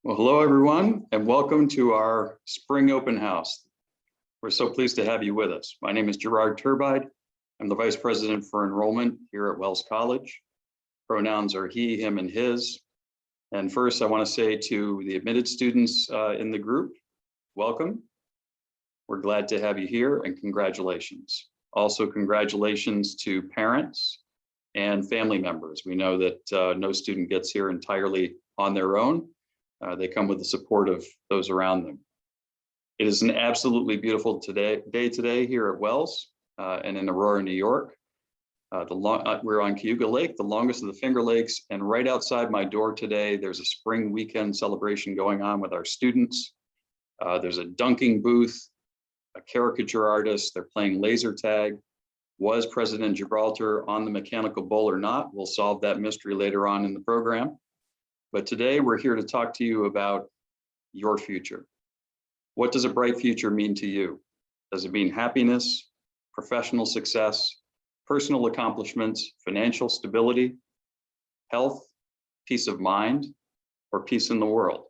Well, hello, everyone, and welcome to our spring open house. We're so pleased to have you with us. My name is Gerard Turbide. I'm the Vice President for Enrollment here at Wells College. Pronouns are he, him, and his. And first, I want to say to the admitted students in the group, welcome. We're glad to have you here, and congratulations. Also, congratulations to parents and family members. We know that no student gets here entirely on their own. They come with the support of those around them. It is an absolutely beautiful day today here at Wells and in Aurora, New York. We're on Cayuga Lake, the longest of the Finger Lakes, and right outside my door today, there's a spring weekend celebration going on with our students. There's a dunking booth, a caricature artist, they're playing laser tag. Was President Gibraltar on the mechanical bull or not? We'll solve that mystery later on in the program. But today we're here to talk to you about your future. What does a bright future mean to you? Does it mean happiness, professional success, personal accomplishments, financial stability, health, peace of mind, or peace in the world?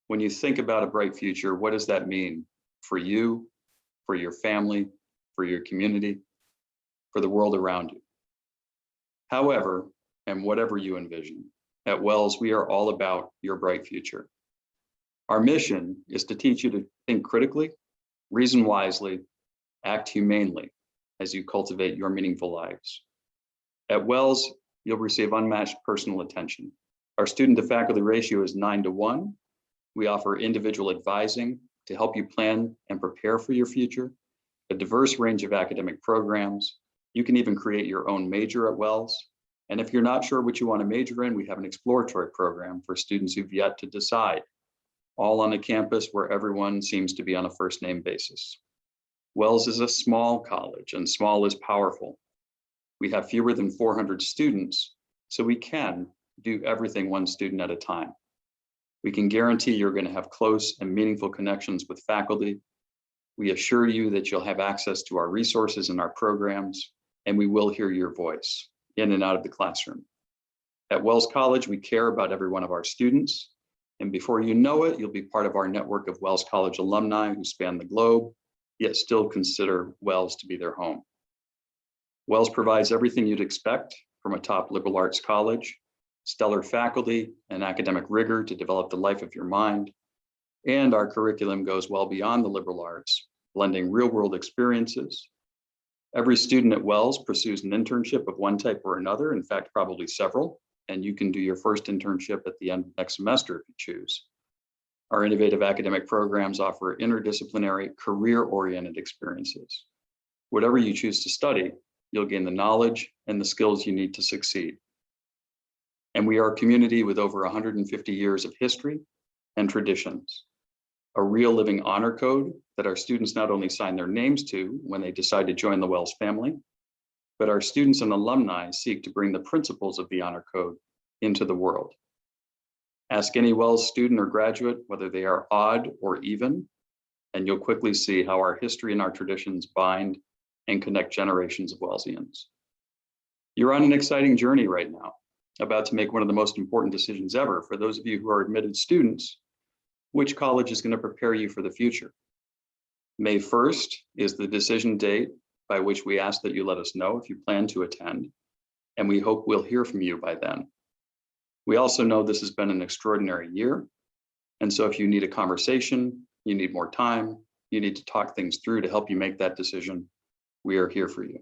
When you think about a bright future, what does that mean for you, for your family, for your community, for the world around you? However, and whatever you envision, at Wells, we are all about your bright future. Our mission is to teach you to think critically, reason wisely, act humanely as you cultivate your meaningful lives. At Wells, you'll receive unmatched personal attention. Our student to faculty ratio is 9-to-1. We offer individual advising to help you plan and prepare for your future, a diverse range of academic programs. You can even create your own major at Wells. And if you're not sure what you want to major in, we have an exploratory program for students who've yet to decide, all on a campus where everyone seems to be on a first name basis. Wells is a small college, and small is powerful. We have fewer than 400 students, so we can do everything one student at a time. We can guarantee you're going to have close and meaningful connections with faculty. We assure you that you'll have access to our resources and our programs, and we will hear your voice in and out of the classroom. At Wells College, we care about every one of our students, and before you know it, you'll be part of our network of Wells College alumni who span the globe, yet still consider Wells to be their home. Wells provides everything you'd expect from a top liberal arts college, stellar faculty and academic rigor to develop the life of your mind, and our curriculum goes well beyond the liberal arts, blending real-world experiences. Every student at Wells pursues an internship of one type or another, in fact, probably several, and you can do your first internship at the end of next semester if you choose. Our innovative academic programs offer interdisciplinary, career-oriented experiences. Whatever you choose to study, you'll gain the knowledge and the skills you need to succeed. And we are a community with over 150 years of history and traditions. A real living honor code that our students not only sign their names to when they decide to join the Wells family, but our students and alumni seek to bring the principles of the honor code into the world. Ask any Wells student or graduate whether they are odd or even, and you'll quickly see how our history and our traditions bind and connect generations of Wellsians. You're on an exciting journey right now, about to make one of the most important decisions ever for those of you who are admitted students. Which college is going to prepare you for the future? May 1st is the decision date by which we ask that you let us know if you plan to attend, and we hope we'll hear from you by then. We also know this has been an extraordinary year, and so if you need a conversation, you need more time, you need to talk things through to help you make that decision, we are here for you.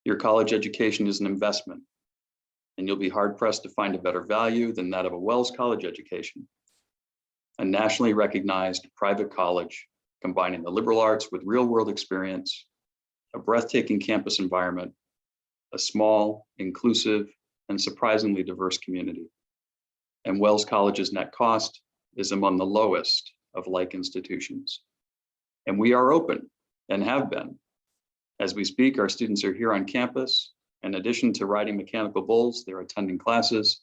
Your college education is an investment, and you'll be hard-pressed to find a better value than that of a Wells College education. A nationally recognized private college combining the liberal arts with real-world experience, a breathtaking campus environment, a small, inclusive, and surprisingly diverse community. And Wells College's net cost is among the lowest of like institutions. And we are open and have been. As we speak, our students are here on campus. In addition to riding mechanical bulls, they're attending classes,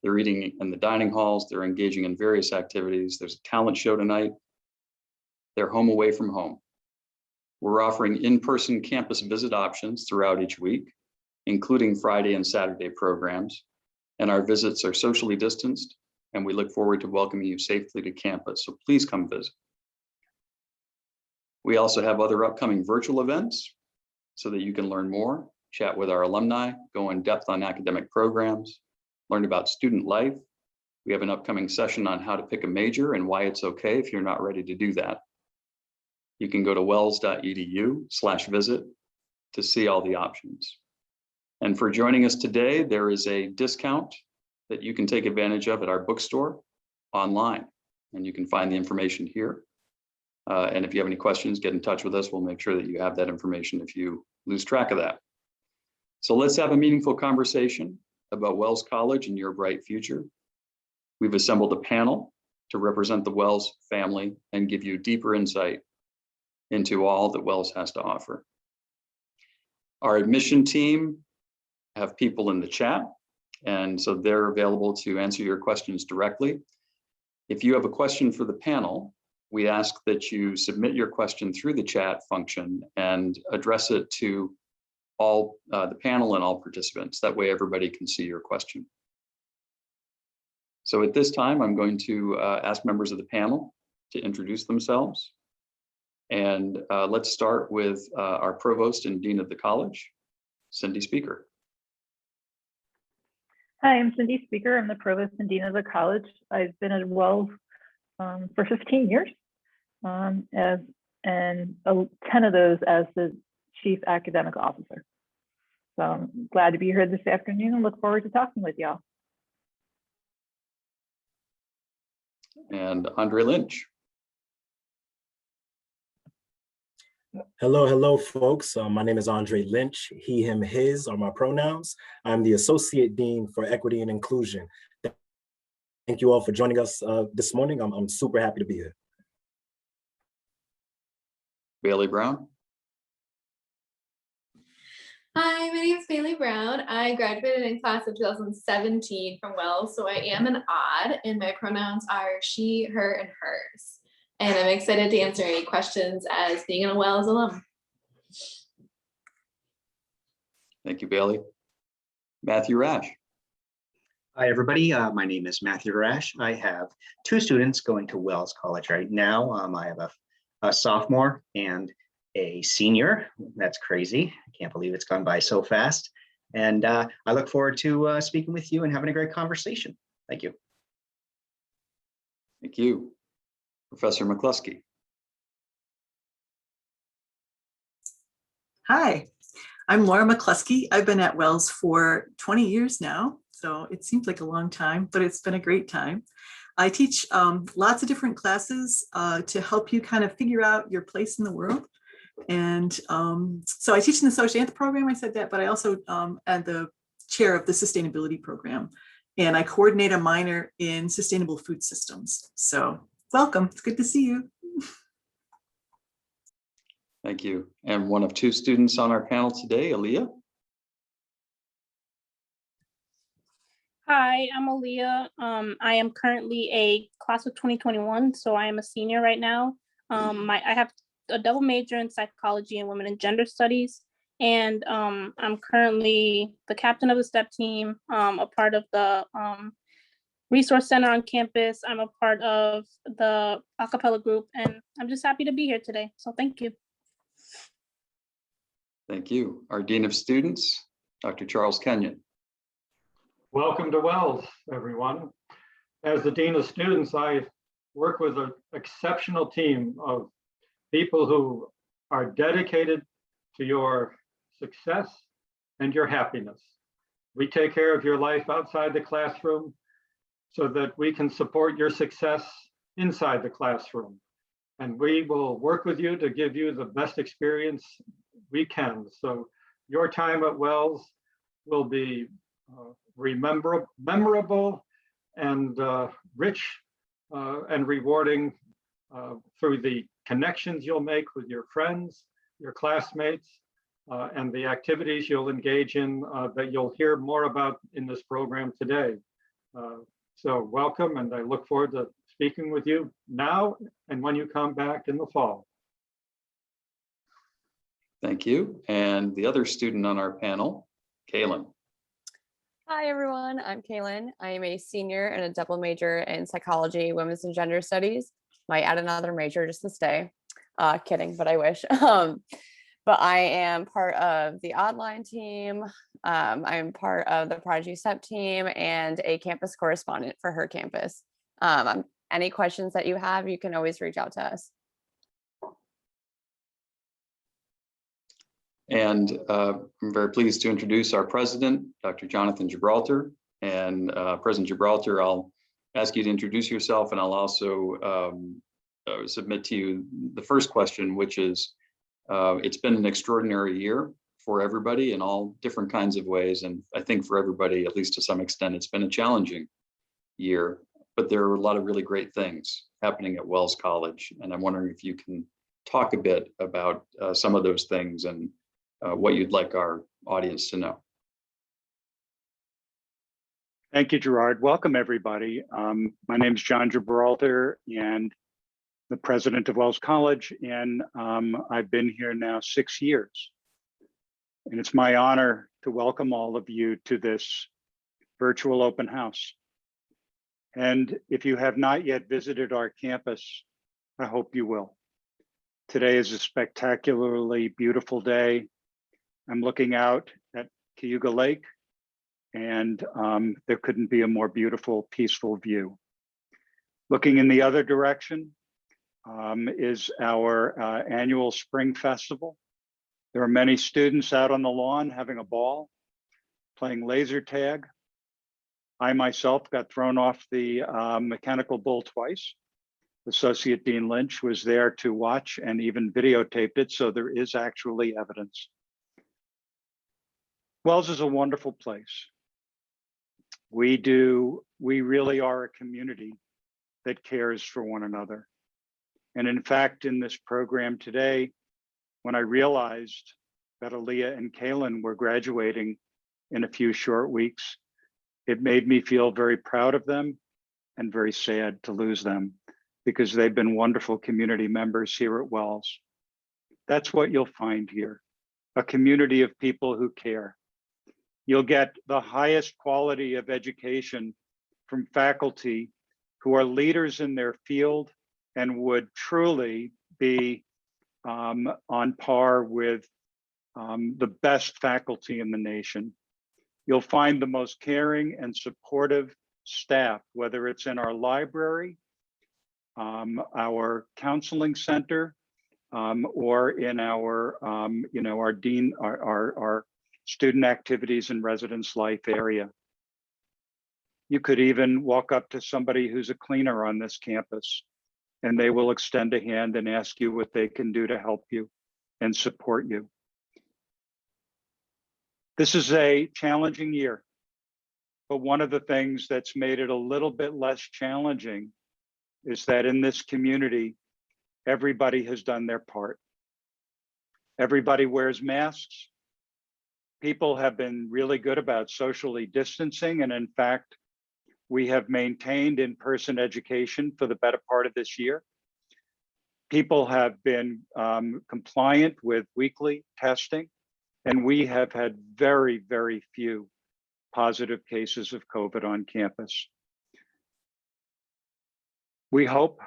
they're eating in the dining halls, they're engaging in various activities. There's a talent show tonight. They're home away from home. We're offering in-person campus visit options throughout each week, including Friday and Saturday programs, and our visits are socially distanced and we look forward to welcoming you safely to campus, so please come visit. We also have other upcoming virtual events so that you can learn more, chat with our alumni, go in depth on academic programs, learn about student life. We have an upcoming session on how to pick a major and why it's okay if you're not ready to do that. You can go to wells.edu/visit to see all the options. And for joining us today, there is a discount that you can take advantage of at our bookstore online, and you can find the information here. And if you have any questions, get in touch with us. We'll make sure that you have that information if you lose track of that. So let's have a meaningful conversation about Wells College and your bright future. We've assembled a panel to represent the Wells family and give you deeper insight into all that Wells has to offer. Our admission team have people in the chat, and so they're available to answer your questions directly. If you have a question for the panel, we ask that you submit your question through the chat function and address it to all the panel and all participants. That way everybody can see your question. So at this time, I'm going to ask members of the panel to introduce themselves. And let's start with our provost and dean of the college, Cindy Speaker. Hi, I'm Cindy Speaker. I'm the provost and dean of the college. I've been at Wells for 15 years, and 10 of those as the chief academic officer. So I'm glad to be here this afternoon and look forward to talking with y'all. And Andre Lynch. Hello, folks. My name is Andre Lynch. He, him, his are my pronouns. I'm the Associate Dean for Equity and Inclusion. Thank you all for joining us this morning. I'm super happy to be here. Bailey Brown. Hi, my name is Bailey Brown. I graduated in class of 2017 from Wells, so I am an odd, and my pronouns are she, her, and hers. And I'm excited to answer any questions as being a Wells alum. Thank you, Bailey. Matthew Rash. Hi, everybody. My name is Matthew Rash. I have 2 students going to Wells College right now. I have a sophomore and a senior. That's crazy. I can't believe it's gone by so fast. And I look forward to speaking with you and having a great conversation. Thank you. Thank you. Professor McCluskey. Hi, I'm Laura McCluskey. I've been at Wells for 20 years now, so it seems like a long time, but it's been a great time. I teach lots of different classes to help you kind of figure out your place in the world. And so I teach in the social anthropology program, I said that, but I also am the chair of the sustainability program, and I coordinate a minor in sustainable food systems. So welcome, it's good to see you. Thank you. And one of 2 students on our panel today, Aaliyah. Hi, I'm Aaliyah. I am currently a class of 2021, so I am a senior right now. I have a double major in psychology and women and gender studies, and I'm currently the captain of the STEP team, a part of the resource center on campus. I'm a part of the a cappella group, and I'm just happy to be here today. So thank you. Thank you. Our Dean of Students, Dr. Charles Kenyon. Welcome to Wells, everyone. As the Dean of Students, I work with an exceptional team of people who are dedicated to your success and your happiness. We take care of your life outside the classroom so that we can support your success inside the classroom. And we will work with you to give you the best experience we can. So your time at Wells will be memorable and rich and rewarding through the connections you'll make with your friends, your classmates, and the activities you'll engage in that you'll hear more about in this program today. So welcome, and I look forward to speaking with you now and when you come back in the fall. Thank you. And the other student on our panel, Kaylin. Hi, everyone. I'm Kaylin. I am a senior and a double major in psychology, women's and gender studies. Might add another major just to stay. Kidding, but I wish. But I am part of the online team. I'm part of the Prodigy STEP team and a campus correspondent for her campus. Any questions that you have, you can always reach out to us. And I'm very pleased to introduce our president, Dr. Jonathan Gibraltar. And President Gibraltar, I'll ask you to introduce yourself, and I'll also submit to you the first question, which is, it's been an extraordinary year for everybody in all different kinds of ways. And I think for everybody, at least to some extent, it's been a challenging year, but there are a lot of really great things happening at Wells College. And I'm wondering if you can talk a bit about some of those things and what you'd like our audience to know. Thank you, Gerard. Welcome, everybody. My name is John Gibraltar, and the president of Wells College, and I've been here now 6 years. And it's my honor to welcome all of you to this virtual open house. And if you have not yet visited our campus, I hope you will. Today is a spectacularly beautiful day. I'm looking out at Cayuga Lake, and there couldn't be a more beautiful, peaceful view. Looking in the other direction is our annual spring festival. There are many students out on the lawn having a ball, playing laser tag. I myself got thrown off the mechanical bull twice. Associate Dean Lynch was there to watch and even videotaped it, so there is actually evidence. Wells is a wonderful place. We really are a community that cares for one another. And in fact, in this program today, when I realized that Aaliyah and Kaylin were graduating in a few short weeks, it made me feel very proud of them and very sad to lose them, because they've been wonderful community members here at Wells. That's what you'll find here, a community of people who care. You'll get the highest quality of education from faculty who are leaders in their field and would truly be on par with the best faculty in the nation. You'll find the most caring and supportive staff, whether it's in our library, our counseling center, or in our, our student activities and residence life area. You could even walk up to somebody who's a cleaner on this campus, and they will extend a hand and ask you what they can do to help you and support you. This is a challenging year, but one of the things that's made it a little bit less challenging is that in this community, everybody has done their part. Everybody wears masks. People have been really good about socially distancing, and in fact, we have maintained in-person education for the better part of this year. People have been compliant with weekly testing, and we have had very, very few positive cases of COVID on campus. We hope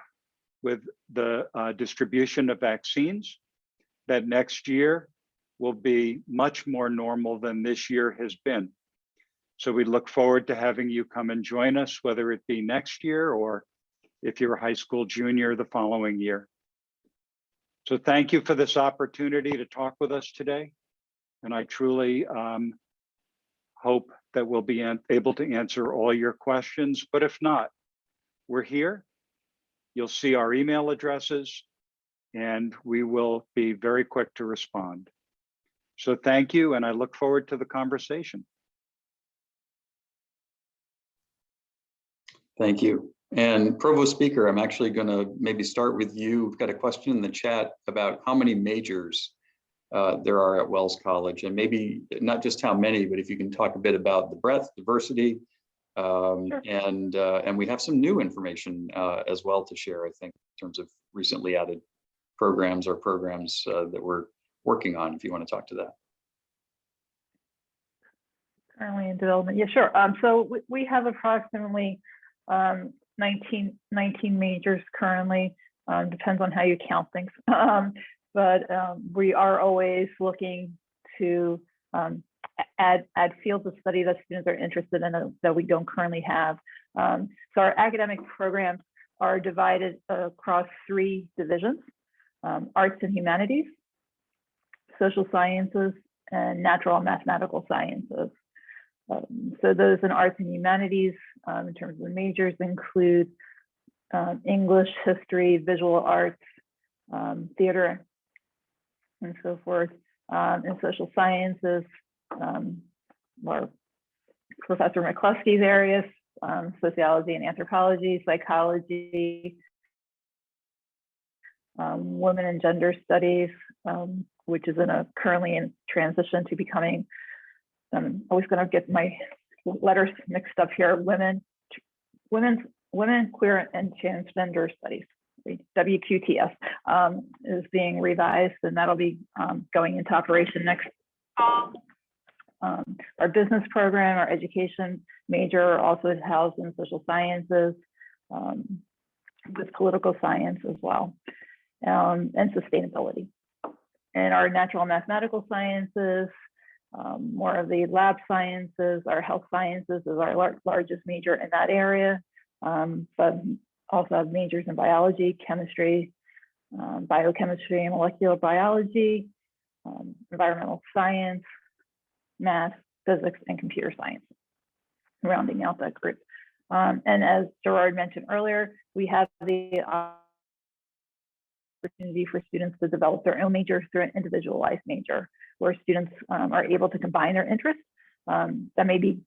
with the distribution of vaccines that next year will be much more normal than this year has been. So we look forward to having you come and join us, whether it be next year or if you're a high school junior the following year. So thank you for this opportunity to talk with us today. And I truly hope that we'll be able to answer all your questions, but if not, we're here. You'll see our email addresses, and we will be very quick to respond. So thank you, and I look forward to the conversation. Thank you. And Provost Speaker, I'm actually going to maybe start with you. We've got a question in the chat about how many majors there are at Wells College, and maybe not just how many, but if you can talk a bit about the breadth, diversity, Sure. And we have some new information as well to share, I think, in terms of recently added programs or programs that we're working on, if you want to talk to that. Currently in development. Yeah, sure. So we have approximately 19 majors currently. Depends on how you count things. But we are always looking to add fields of study that students are interested in that we don't currently have. So our academic programs are divided across 3 divisions: arts and humanities, social sciences, and natural and mathematical sciences. So those in arts and humanities, in terms of the majors, include English, history, visual arts, theater, and so forth. In social sciences, or Professor McCluskey's areas, sociology and anthropology, psychology, women and gender studies, which is currently in transition to becoming, I'm always going to get my letters mixed up here, women, queer and transgender studies, WQTS, is being revised, and that'll be going into operation next fall. Our business program, our education major also is housed in social sciences, with political science as well, and sustainability. And our natural and mathematical sciences, more of the lab sciences, our health sciences is our largest major in that area, but also have majors in biology, chemistry, biochemistry and molecular biology, environmental science, math, physics, and computer science, rounding out that group. And as Gerard mentioned earlier, we have the opportunity for students to develop their own major through an individualized major, where students are able to combine their interests that may be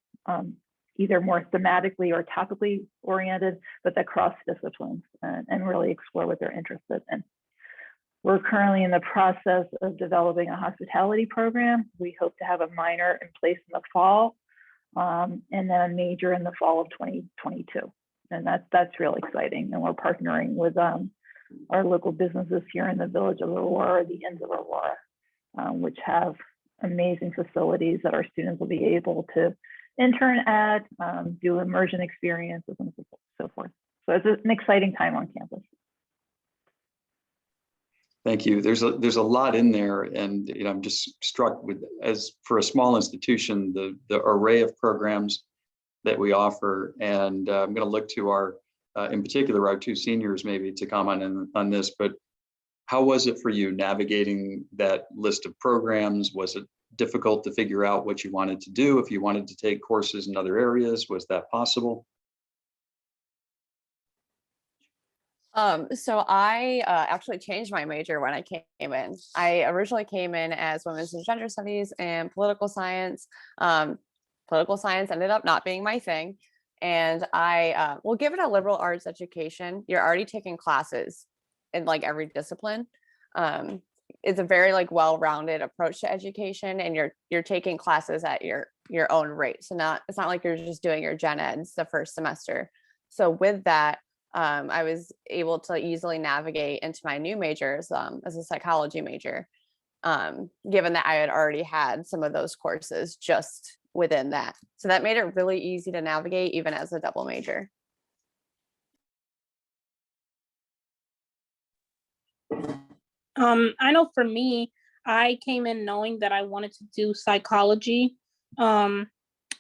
either more thematically or topically oriented, but that cross disciplines and really explore what they're interested in. We're currently in the process of developing a hospitality program. We hope to have a minor in place in the fall, and then a major in the fall of 2022. And that's really exciting. And we're partnering with our local businesses here in the village of Aurora, the Inns of Aurora, which have amazing facilities that our students will be able to intern at, do immersion experiences, and so forth. So it's an exciting time on campus. Thank you. There's a lot in there, and I'm just struck with, as for a small institution, the array of programs that we offer. And I'm going to look to our, in particular, our 2 seniors maybe to comment on this. But how was it for you navigating that list of programs? Was it difficult to figure out what you wanted to do? If you wanted to take courses in other areas, was that possible? So I actually changed my major when I came in. I originally came in as women's and gender studies and political science. Political science ended up not being my thing. And I, well, given a liberal arts education, you're already taking classes in like every discipline. It's a very like well-rounded approach to education, and you're taking classes at your own rate. So it's not like you're just doing your gen eds the first semester. So with that, I was able to easily navigate into my new majors as a psychology major, given that I had already had some of those courses just within that. So that made it really easy to navigate even as a double major. I know for me, I came in knowing that I wanted to do psychology, but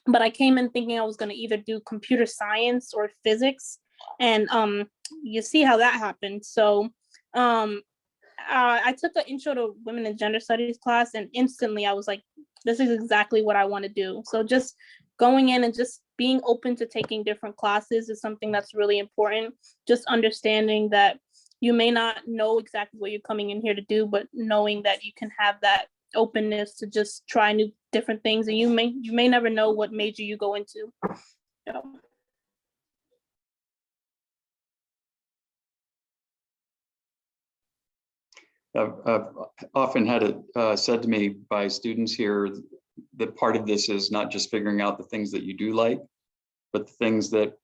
I came in thinking I was going to either do computer science or physics. And you see how that happened. So I took an intro to women and gender studies class, and instantly I was like, this is exactly what I want to do. So just going in and just being open to taking different classes is something that's really important. Just understanding that you may not know exactly what you're coming in here to do, but knowing that you can have that openness to just try new different things, and you may never know what major you go into. So. I've often had it said to me by students here that part of this is not just figuring out the things that you do like, but the things that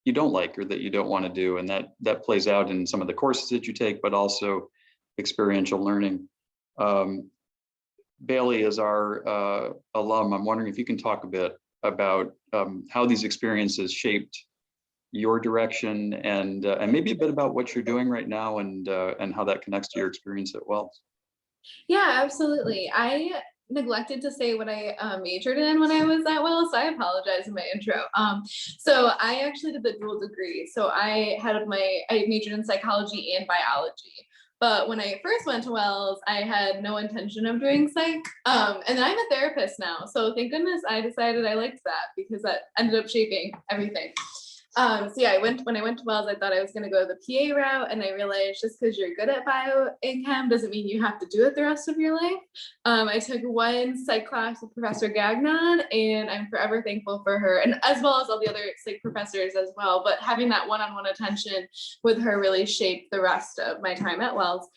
you don't like or that you don't want to do. And that plays out in some of the courses that you take, but also experiential learning. Bailey is our alum. I'm wondering if you can talk a bit about how these experiences shaped your direction, and maybe a bit about what you're doing right now, and how that connects to your experience at Wells. Yeah, absolutely. I neglected to say what I majored in when I was at Wells, so I apologize in my intro. So I actually did the dual degree. So I majored in psychology and biology. But when I first went to Wells, I had no intention of doing psych. And then I'm a therapist now. So thank goodness I decided I liked that, because that ended up shaping everything. So yeah, when I went to Wells, I thought I was going to go the PA route, and I realized just because you're good at bio and chem doesn't mean you have to do it the rest of your life. I took one psych class with Professor Gagnon, and I'm forever thankful for her, and as well as all the other psych professors as well. But having that one-on-one attention with her really shaped the rest of my time at Wells.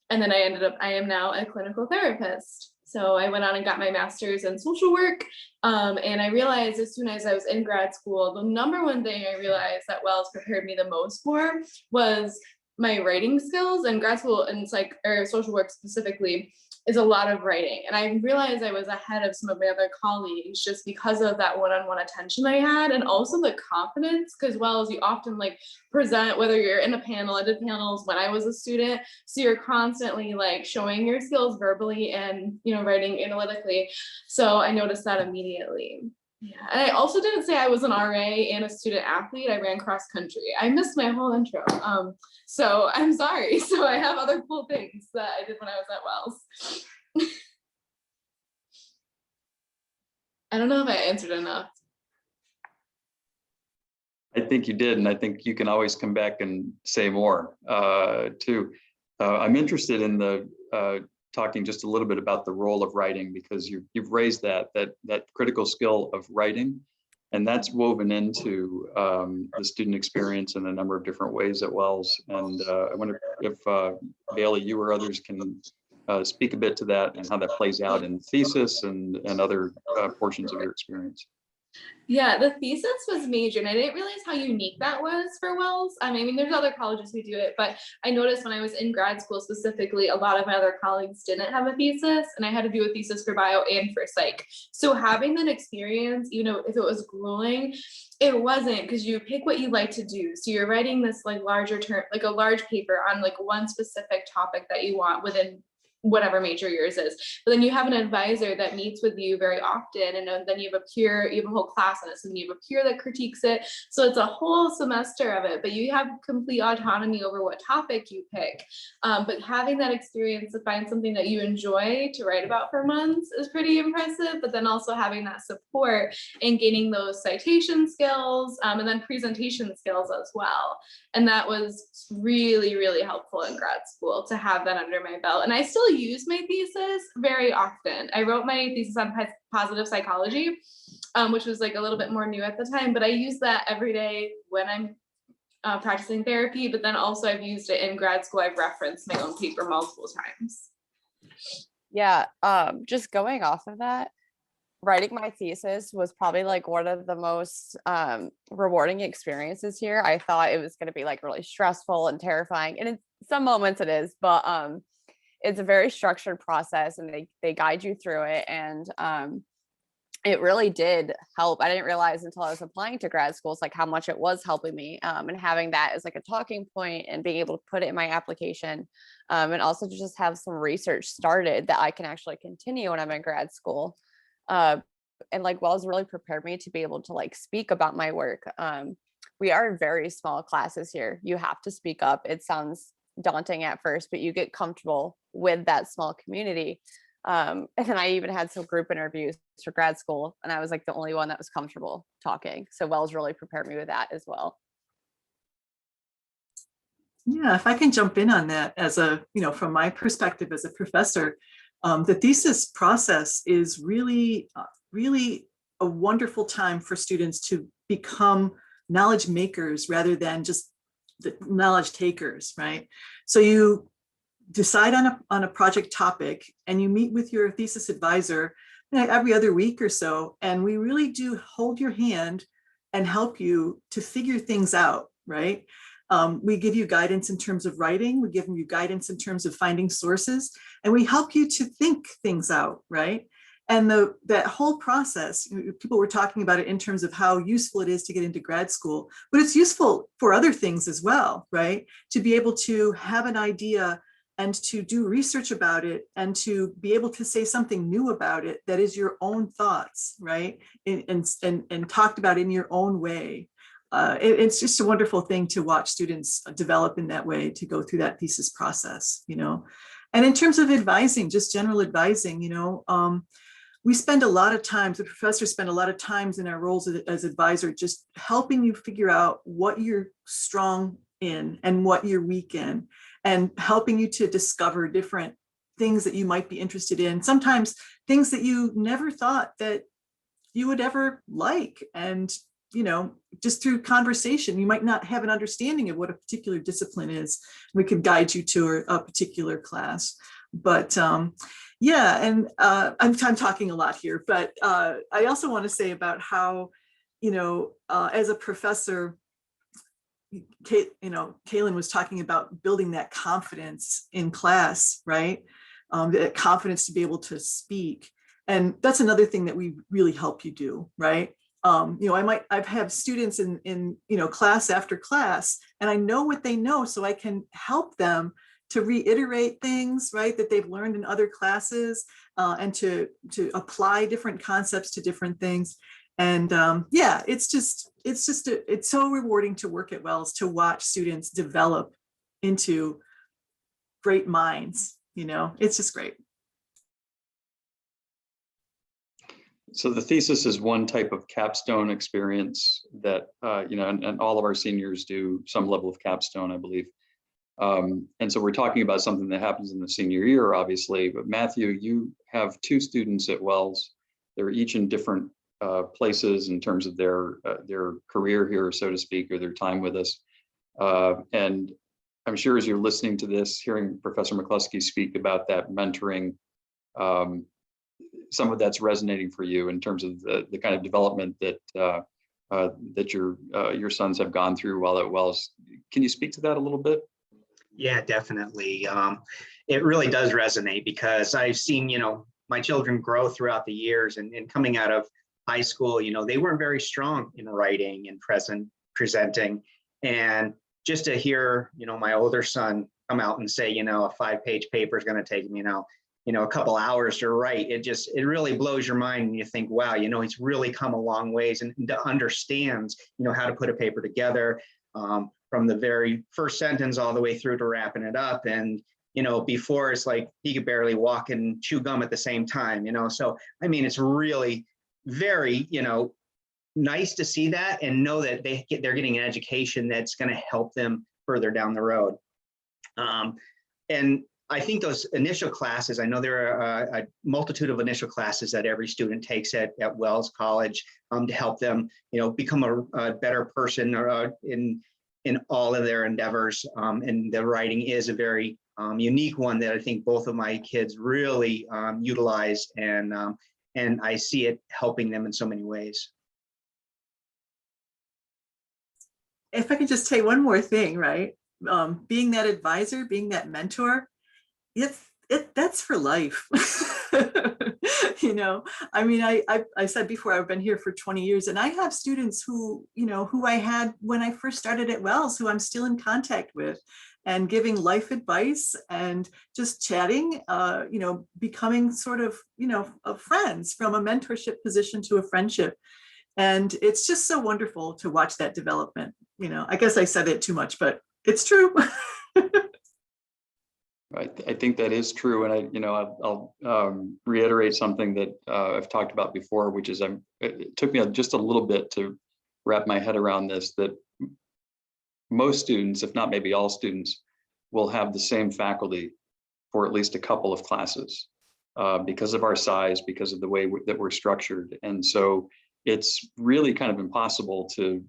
And then I am now a clinical therapist. So I went on and got my master's in social work. And I realized as soon as I was in grad school, the number one thing I realized that Wells prepared me the most for was my writing skills. And grad school and social work specifically is a lot of writing. And I realized I was ahead of some of my other colleagues just because of that one-on-one attention I had, and also the confidence, because Wells, you often present, whether you're in a panel. I did panels when I was a student, so you're constantly showing your skills verbally and writing analytically. So I noticed that immediately. Yeah, and I also didn't say I was an RA and a student athlete. I ran cross country. I missed my whole intro. So I'm sorry. So I have other cool things that I did when I was at Wells. I don't know if I answered enough. I think you did, and I think you can always come back and say more too. I'm interested in the talking just a little bit about the role of writing, because you've raised that critical skill of writing, and that's woven into the student experience in a number of different ways at Wells. And I wonder if Bailey, you or others can speak a bit to that and how that plays out in thesis and other portions of your experience. Yeah, the thesis was major, and I didn't realize how unique that was for Wells. I mean, there's other colleges who do it, but I noticed when I was in grad school specifically, a lot of my other colleagues didn't have a thesis, and I had to do a thesis for bio and for psych. So having that experience, if it was grueling, it wasn't, because you pick what you like to do. So you're writing this larger term, a large paper on one specific topic that you want within whatever major yours is. But then you have an advisor that meets with you very often, and then you have a whole class on it, so then you have a peer that critiques it. So it's a whole semester of it, but you have complete autonomy over what topic you pick. But having that experience to find something that you enjoy to write about for months is pretty impressive. But then also having that support and gaining those citation skills, and then presentation skills as well. And that was really, really helpful in grad school to have that under my belt. And I still use my thesis very often. I wrote my thesis on positive psychology, which was a little bit more new at the time, but I use that every day when I'm practicing therapy. But then also I've used it in grad school. I've referenced my own paper multiple times. Yeah, just going off of that, writing my thesis was probably one of the most rewarding experiences here. I thought it was going to be really stressful and terrifying, and in some moments it is, but it's a very structured process, and they guide you through it, and it really did help. I didn't realize until I was applying to grad schools how much it was helping me, and having that as a talking point and being able to put it in my application, and also to just have some research started that I can actually continue when I'm in grad school. And Wells really prepared me to be able to speak about my work. We are very small classes here. You have to speak up. It sounds daunting at first, but you get comfortable with that small community. And then I even had some group interviews for grad school, and I was the only one that was comfortable talking. So Wells really prepared me with that as well. Yeah, if I can jump in on that as from my perspective as a professor, the thesis process is really, really a wonderful time for students to become knowledge makers rather than just the knowledge takers, right? So you decide on a project topic, and you meet with your thesis advisor every other week or so, and we really do hold your hand and help you to figure things out, right? We give you guidance in terms of writing, we give you guidance in terms of finding sources, and we help you to think things out, right? And that whole process, people were talking about it in terms of how useful it is to get into grad school, but it's useful for other things as well, right? To be able to have an idea and to do research about it and to be able to say something new about it that is your own thoughts, right? And talked about in your own way. It's just a wonderful thing to watch students develop in that way, to go through that thesis process, you know. And in terms of advising, just general advising, you know, we spend a lot of time, the professors spend a lot of times in our roles as advisor, just helping you figure out what you're strong in and what you're weak in, and helping you to discover different things that you might be interested in. Sometimes things that you never thought that you would ever like. And, you know, just through conversation, you might not have an understanding of what a particular discipline is. We could guide you to a particular class. But yeah, and I'm talking a lot here, but I also want to say about how, you know, as a professor, Kaylin was talking about building that confidence in class, right? That confidence to be able to speak. And that's another thing that we really help you do, right? You know, I've had students in you know, class after class, and I know what they know, so I can help them to reiterate things, right, that they've learned in other classes, and to apply different concepts to different things. And yeah, it's so rewarding to work at Wells, to watch students develop into great minds. You know, it's just great. So the thesis is one type of capstone experience that, you know, and all of our seniors do some level of capstone, I believe. And so we're talking about something that happens in the senior year, obviously. But Matthew, you have 2 students at Wells. They're each in different places in terms of their career here, so to speak, or their time with us. And I'm sure as you're listening to this, hearing Professor McCluskey speak about that mentoring, some of that's resonating for you in terms of the kind of development that that your sons have gone through while at Wells. Can you speak to that a little bit? Yeah, definitely. It really does resonate, because I've seen, you know, my children grow throughout the years, and coming out of high school, you know, they weren't very strong in writing and presenting. And just to hear, you know, my older son come out and say, you know, a 5-page paper is going to take him, you know, a couple hours to write. It really blows your mind, and you think, wow, you know, he's really come a long ways, and understands, you know, how to put a paper together, from the very first sentence all the way through to wrapping it up. And, you know, before it's like he could barely walk and chew gum at the same time, you know. So, I mean, it's really very, you know, nice to see that and know that they're getting an education that's going to help them further down the road. And I think those initial classes, I know there are a multitude of initial classes that every student takes at Wells College, to help them, you know, become a better person, or in all of their endeavors. And the writing is a very unique one that I think both of my kids really utilize, and I see it helping them in so many ways. If I could just say one more thing, right? Being that advisor, being that mentor, that's for life. You know, I mean, I said before, I've been here for 20 years, and I have students who, you know, who I had when I first started at Wells, who I'm still in contact with, and giving life advice and just chatting, you know, becoming sort of, you know, friends, from a mentorship position to a friendship. And it's just so wonderful to watch that development. You know, I guess I said it too much, but it's true. I think that is true, and I'll reiterate something that I've talked about before, which is it took me just a little bit to wrap my head around this, that most students, if not maybe all students, will have the same faculty for at least a couple of classes because of our size, because of the way that we're structured. And so it's really kind of impossible to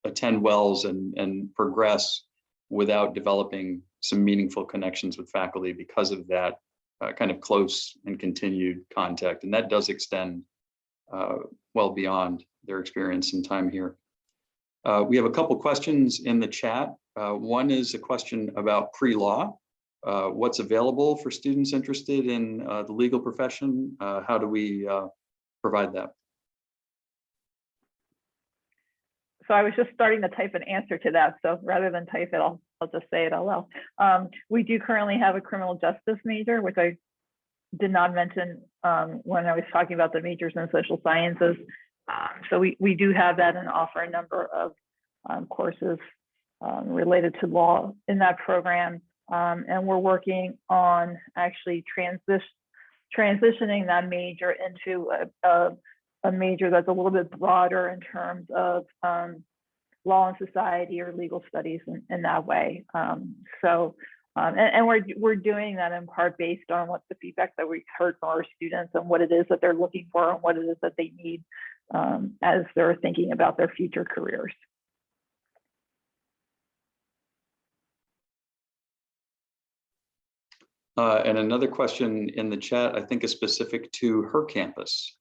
attend Wells and progress without developing some meaningful connections with faculty because of that kind of close and continued contact. And that does extend well beyond their experience and time here. We have a couple questions in the chat. One is a question about pre-law. what's available for students interested in the legal profession? How do we provide that? So I was just starting to type an answer to that. So rather than type it, I'll just say it out loud. We do currently have a criminal justice major, which I did not mention when I was talking about the majors in social sciences. So we do have that and offer a number of courses related to law in that program. And we're working on actually transitioning that major into a major that's a little bit broader in terms of law and society or legal studies in that way. And we're doing that in part based on what the feedback that we've heard from our students and what it is that they're looking for and what it is that they need as they're thinking about their future careers. And another question in the chat, I think is specific to her campus.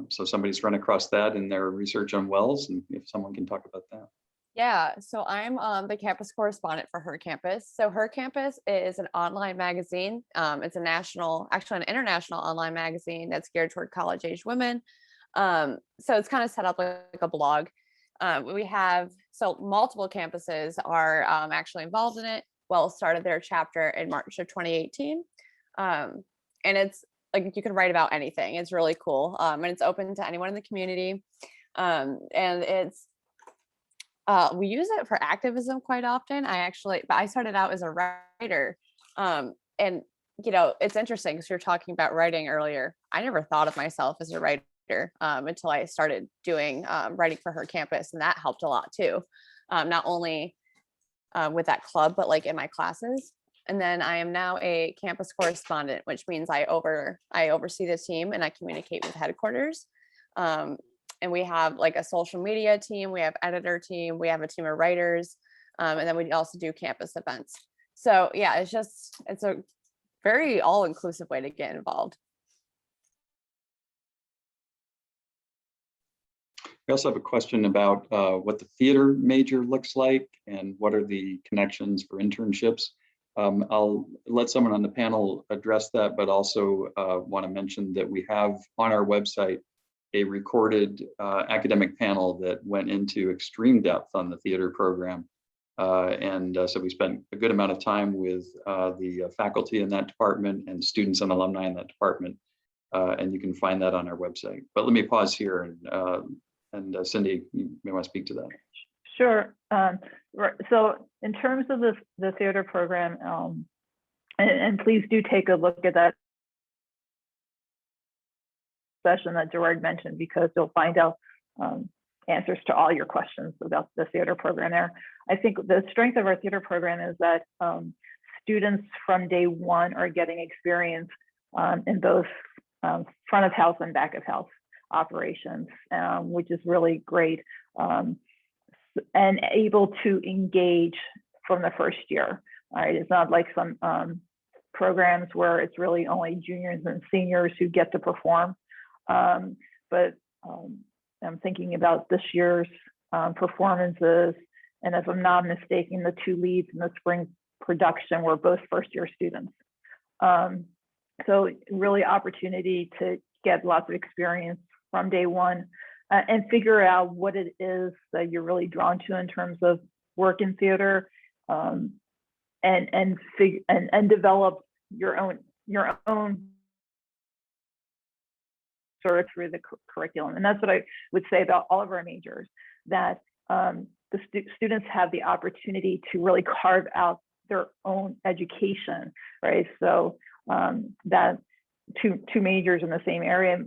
So somebody's run across that in their research on Wells, and if someone can talk about that. Yeah, so I'm the campus correspondent for her campus. So her campus is an online magazine. It's a actually an international online magazine that's geared toward college-age women. So it's kind of set up like a blog. We have, so multiple campuses are actually involved in it. Wells started their chapter in March of 2018. And it's like, you can write about anything. It's really cool. And it's open to anyone in the community. And it's, we use it for activism quite often. But I started out as a writer. And, you know, it's interesting because you're talking about writing earlier. I never thought of myself as a writer until I started doing writing for her campus. And that helped a lot too. Not only with that club, but like in my classes. And then I am now a campus correspondent, which means I oversee the team and I communicate with headquarters. And we have like a social media team, we have editor team, we have a team of writers, and then we also do campus events. So yeah, it's a very all-inclusive way to get involved. We also have a question about what the theater major looks like and what are the connections for internships. I'll let someone on the panel address that, but also want to mention that we have on our website a recorded academic panel that went into extreme depth on the theater program. So we spent a good amount of time with the faculty in that department and students and alumni in that department. And you can find that on our website. But let me pause here and Cindy, you may want to speak to that. Sure. So in terms of the theater program, and please do take a look at that session that Gerard mentioned, because you'll find out answers to all your questions about the theater program there. I think the strength of our theater program is that students from day one are getting experience in both front of house and back of house operations, which is really great, and able to engage from the first year. All right, it's not like some programs where it's really only juniors and seniors who get to perform. But I'm thinking about this year's performances, and if I'm not mistaken, the two leads in the spring production were both first-year students. So really opportunity to get lots of experience from day one and figure out what it is that you're really drawn to in terms of work in theater, and develop your own sort of through the curriculum. And that's what I would say about all of our majors, that the students have the opportunity to really carve out their own education, right? So that two majors in the same area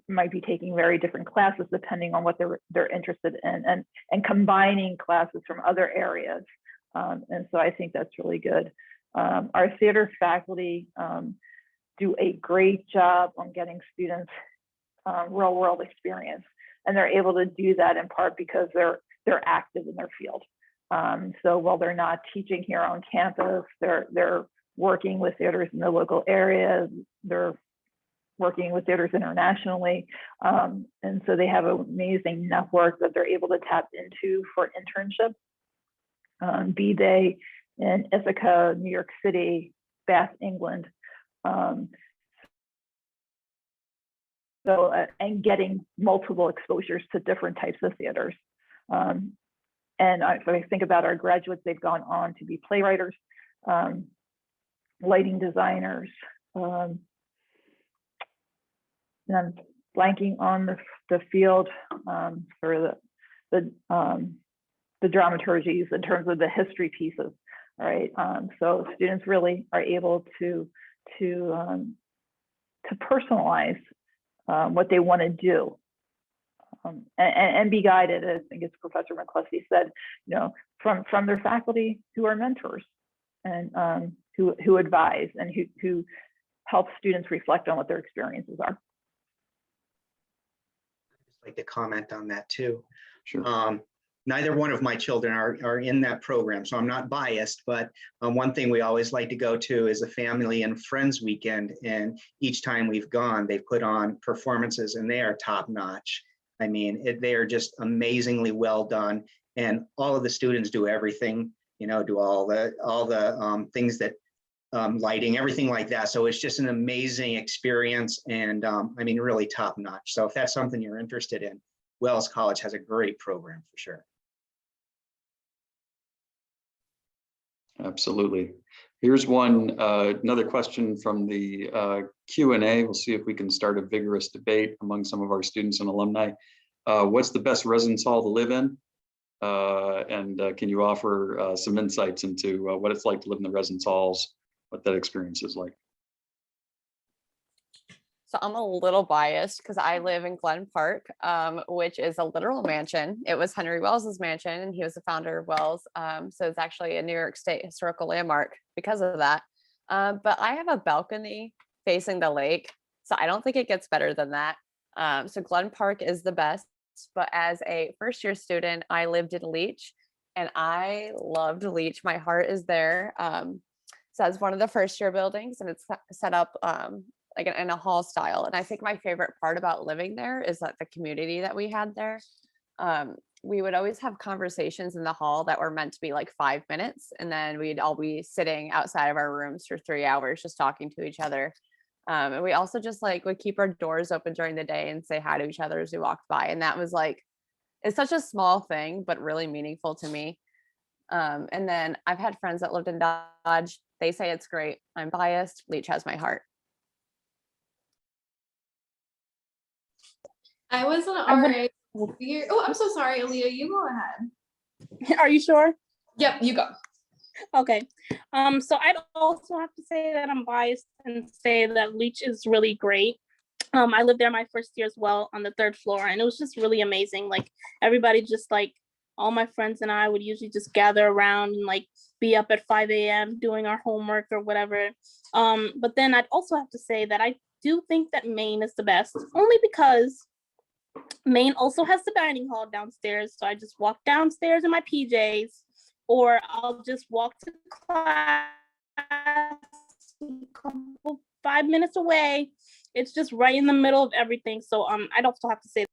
might be taking very different classes depending on what they're interested in, and combining classes from other areas. And so I think that's really good. Our theater faculty do a great job on getting students real world experience, and they're able to do that in part because they're active in their field. So while they're not teaching here on campus, they're working with theaters in the local area, they're working with theaters internationally, and so they have an amazing network that they're able to tap into for internships, be they in Ithaca, New York City, Bath, England. And getting multiple exposures to different types of theaters. And if I think about our graduates, they've gone on to be playwriters, lighting designers, and I'm blanking on the field for the dramaturgies in terms of the history pieces. All right, so students really are able to personalize what they want to do and be guided. I think it's Professor McCluskey said, you know, from their faculty who are mentors and who advise and who help students reflect on what their experiences are. I'd like to comment on that too. Sure. Neither one of my children are in that program, so I'm not biased, but one thing we always like to go to is a family and friends weekend. And each time we've gone, they put on performances and they are top notch. I mean, they are just amazingly well done. And all of the students do everything, you know, do all the things that lighting, everything like that. So it's just an amazing experience. And I mean, really top notch. So if that's something you're interested in, Wells College has a great program for sure. Absolutely. Here's one, another question from the Q&A. We'll see if we can start a vigorous debate among some of our students and alumni. What's the best residence hall to live in? And can you offer some insights into what it's like to live in the residence halls, what that experience is like? So I'm a little biased because I live in Glen Park, which is a literal mansion. It was Henry Wells's mansion, and he was the founder of Wells. So it's actually a New York State historical landmark because of that. But I have a balcony facing the lake, so I don't think it gets better than that. So Glen Park is the best. But as a first-year student, I lived in Leach, and I loved Leach. My heart is there. So it's one of the first-year buildings, and it's set up like in a hall style. And I think my favorite part about living there is that the community that we had there. We would always have conversations in the hall that were meant to be like 5 minutes. And then we'd all be sitting outside of our rooms for 3 hours, just talking to each other. And we also just like would keep our doors open during the day and say hi to each other as we walked by. And that was like, it's such a small thing, but really meaningful to me. And then I've had friends that lived in Dodge. They say it's great. I'm biased. Leach has my heart. I was an RA. Oh, I'm so sorry, Aaliyah. You go ahead. Are you sure? Yep, you go. Okay. So I'd also have to say that I'm biased and say that Leach is really great. I lived there my first year as well on the 3rd floor, and it was just really amazing. Like everybody just like all my friends and I would usually just gather around and like be up at 5 a.m. doing our homework or whatever. But then I'd also have to say that I do think that Maine is the best, only because Maine also has the dining hall downstairs. So I just walk downstairs in my PJs, or I'll just walk to class a couple 5 minutes away. It's just right in the middle of everything. So I'd also have to say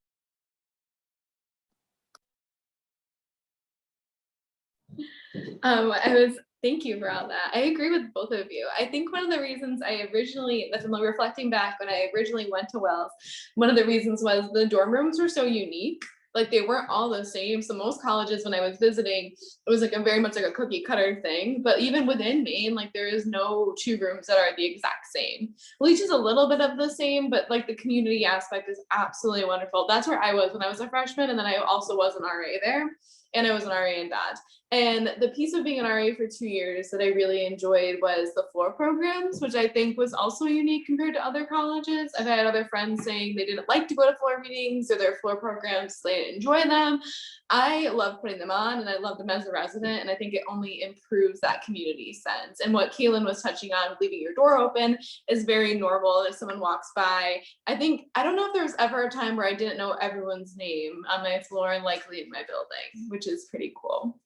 Thank you for all that. I agree with both of you. I think one of the reasons if I'm reflecting back when I originally went to Wells, one of the reasons was the dorm rooms were so unique. Like they weren't all the same. So most colleges when I was visiting, it was like a very much like a cookie cutter thing. But even within Maine, like there is no 2 rooms that are the exact same. Leach is a little bit of the same, but like the community aspect is absolutely wonderful. That's where I was when I was a freshman. And then I also was an RA there. And I was an RA in Dodge. And the piece of being an RA for 2 years that I really enjoyed was the floor programs, which I think was also unique compared to other colleges. I've had other friends saying they didn't like to go to floor meetings or their floor programs, they didn't enjoy them. I love putting them on and I love them as a resident. And I think it only improves that community sense. And what Kaylin was touching on, leaving your door open, is very normal if someone walks by. I don't know if there was ever a time where I didn't know everyone's name on my floor and likely in my building, which is pretty cool.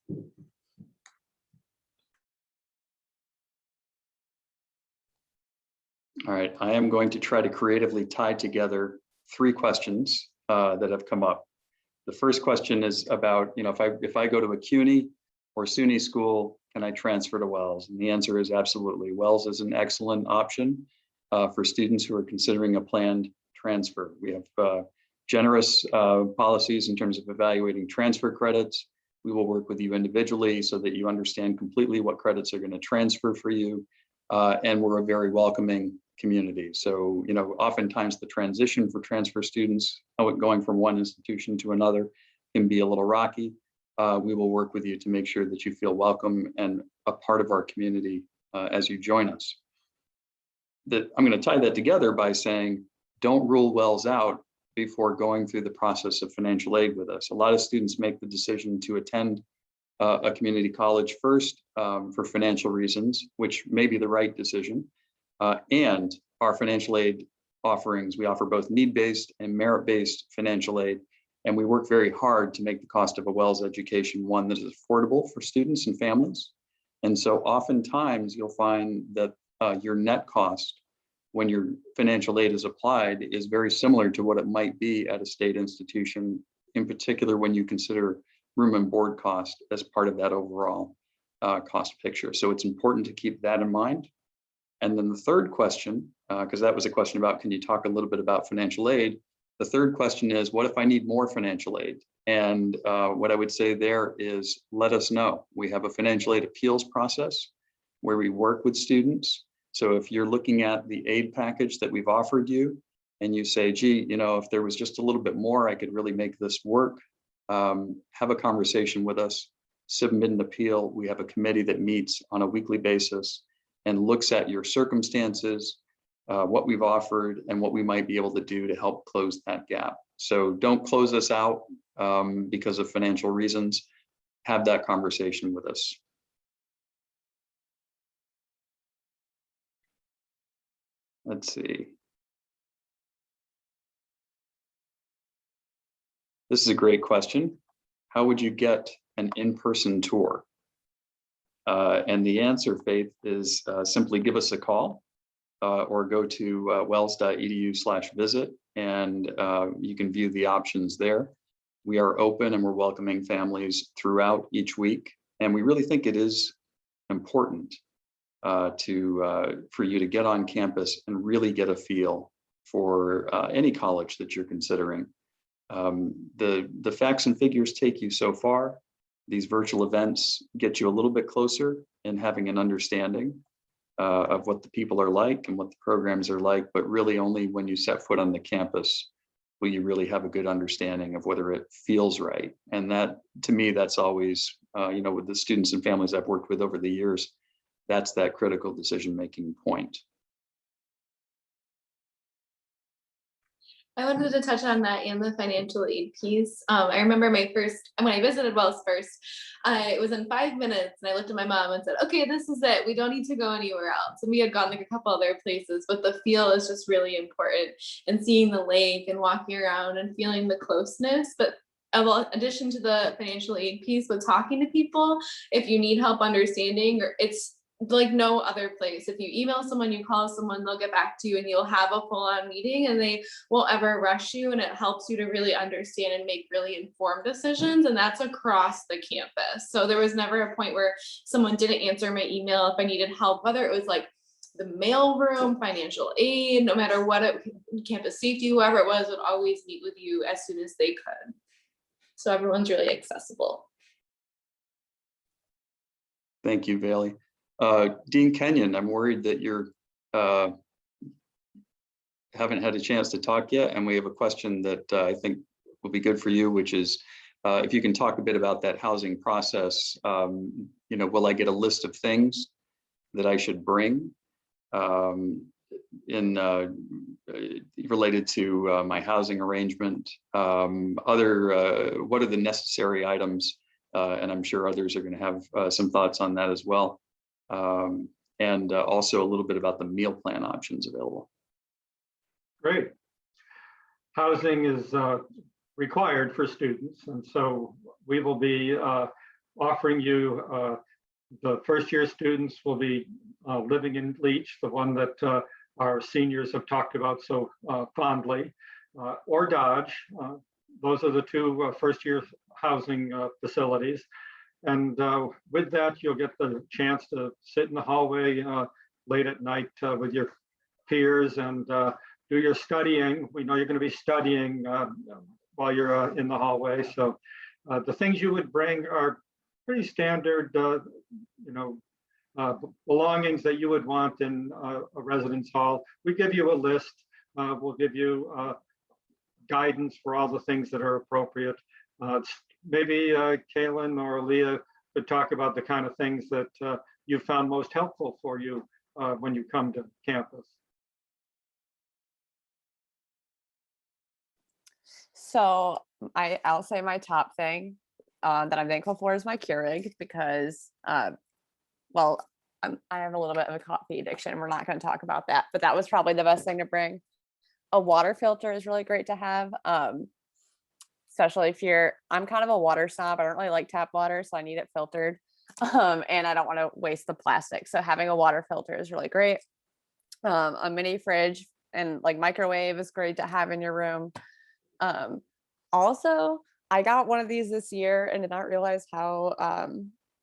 All right, I am going to try to creatively tie together 3 questions that have come up. The first question is about, if I go to a Cuny or Suny school, can I transfer to Wells? And the answer is absolutely. Wells is an excellent option for students who are considering a planned transfer. We have generous policies in terms of evaluating transfer credits. We will work with you individually so that you understand completely what credits are going to transfer for you. And we're a very welcoming community. So, you know, oftentimes the transition for transfer students going from one institution to another can be a little rocky. We will work with you to make sure that you feel welcome and a part of our community as you join us. I'm going to tie that together by saying, don't rule Wells out before going through the process of financial aid with us. A lot of students make the decision to attend a community college first for financial reasons, which may be the right decision. And our financial aid offerings, we offer both need-based and merit-based financial aid. And we work very hard to make the cost of a Wells education one that is affordable for students and families. And so oftentimes you'll find that your net cost when your financial aid is applied is very similar to what it might be at a state institution, in particular when you consider room and board cost as part of that overall cost picture. So it's important to keep that in mind. And then the third question, because that was a question about, can you talk a little bit about financial aid? The third question is, what if I need more financial aid? And what I would say there is, let us know. We have a financial aid appeals process where we work with students. So if you're looking at the aid package that we've offered you and you say, gee, you know, if there was just a little bit more, I could really make this work, have a conversation with us, submit an appeal. We have a committee that meets on a weekly basis and looks at your circumstances, what we've offered and what we might be able to do to help close that gap. So don't close us out because of financial reasons. Have that conversation with us. Let's see. This is a great question. How would you get an in-person tour? And the answer, Faith, is simply give us a call or go to wells.edu/visit and you can view the options there. We are open and we're welcoming families throughout each week. And we really think it is important for you to get on campus and really get a feel for any college that you're considering. The facts and figures take you so far. These virtual events get you a little bit closer in having an understanding of what the people are like and what the programs are like, but really only when you set foot on the campus will you really have a good understanding of whether it feels right. And that, to me, that's always, you know, with the students and families I've worked with over the years, that's that critical decision-making point. I wanted to touch on that and the financial aid piece. I remember when I visited Wells first, I was in 5 minutes and I looked at my mom and said, okay, this is it. We don't need to go anywhere else. And we had gone like a couple other places, but the feel is just really important, and seeing the lake and walking around and feeling the closeness. But in addition to the financial aid piece, with talking to people, if you need help understanding, or it's like no other place. If you email someone, you call someone, they'll get back to you and you'll have a full-on meeting and they won't ever rush you, and it helps you to really understand and make really informed decisions. And that's across the campus. So there was never a point where someone didn't answer my email if I needed help, whether it was like the mailroom, financial aid, no matter what, campus safety, whoever it was, would always meet with you as soon as they could. So everyone's really accessible. Thank you, Bailey. Dean Kenyon, I'm worried that you're haven't had a chance to talk yet, and we have a question that I think will be good for you, which is if you can talk a bit about that housing process. You know, will I get a list of things that I should bring related to my housing arrangement? What are the necessary items? And I'm sure others are going to have some thoughts on that as well. And also a little bit about the meal plan options available. Great. Housing is required for students, and so we will be offering you, the first year students will be living in Leach, the one that our seniors have talked about so fondly, or Dodge. Those are the two first year housing facilities. And with that, you'll get the chance to sit in the hallway late at night with your peers and do your studying. We know you're going to be studying while you're in the hallway. So the things you would bring are pretty standard, belongings that you would want in a residence hall. We give you a list. We'll give you guidance for all the things that are appropriate. Maybe Kaylin or Leah could talk about the kind of things that you found most helpful for you when you come to campus. So I'll say my top thing that I'm thankful for is my Keurig because, I have a little bit of a coffee addiction. We're not going to talk about that, but that was probably the best thing to bring. A water filter is really great to have, especially if I'm kind of a water snob. I don't really like tap water, so I need it filtered, and I don't want to waste the plastic. So having a water filter is really great. A mini fridge and like microwave is great to have in your room. Also, I got one of these this year and did not realize how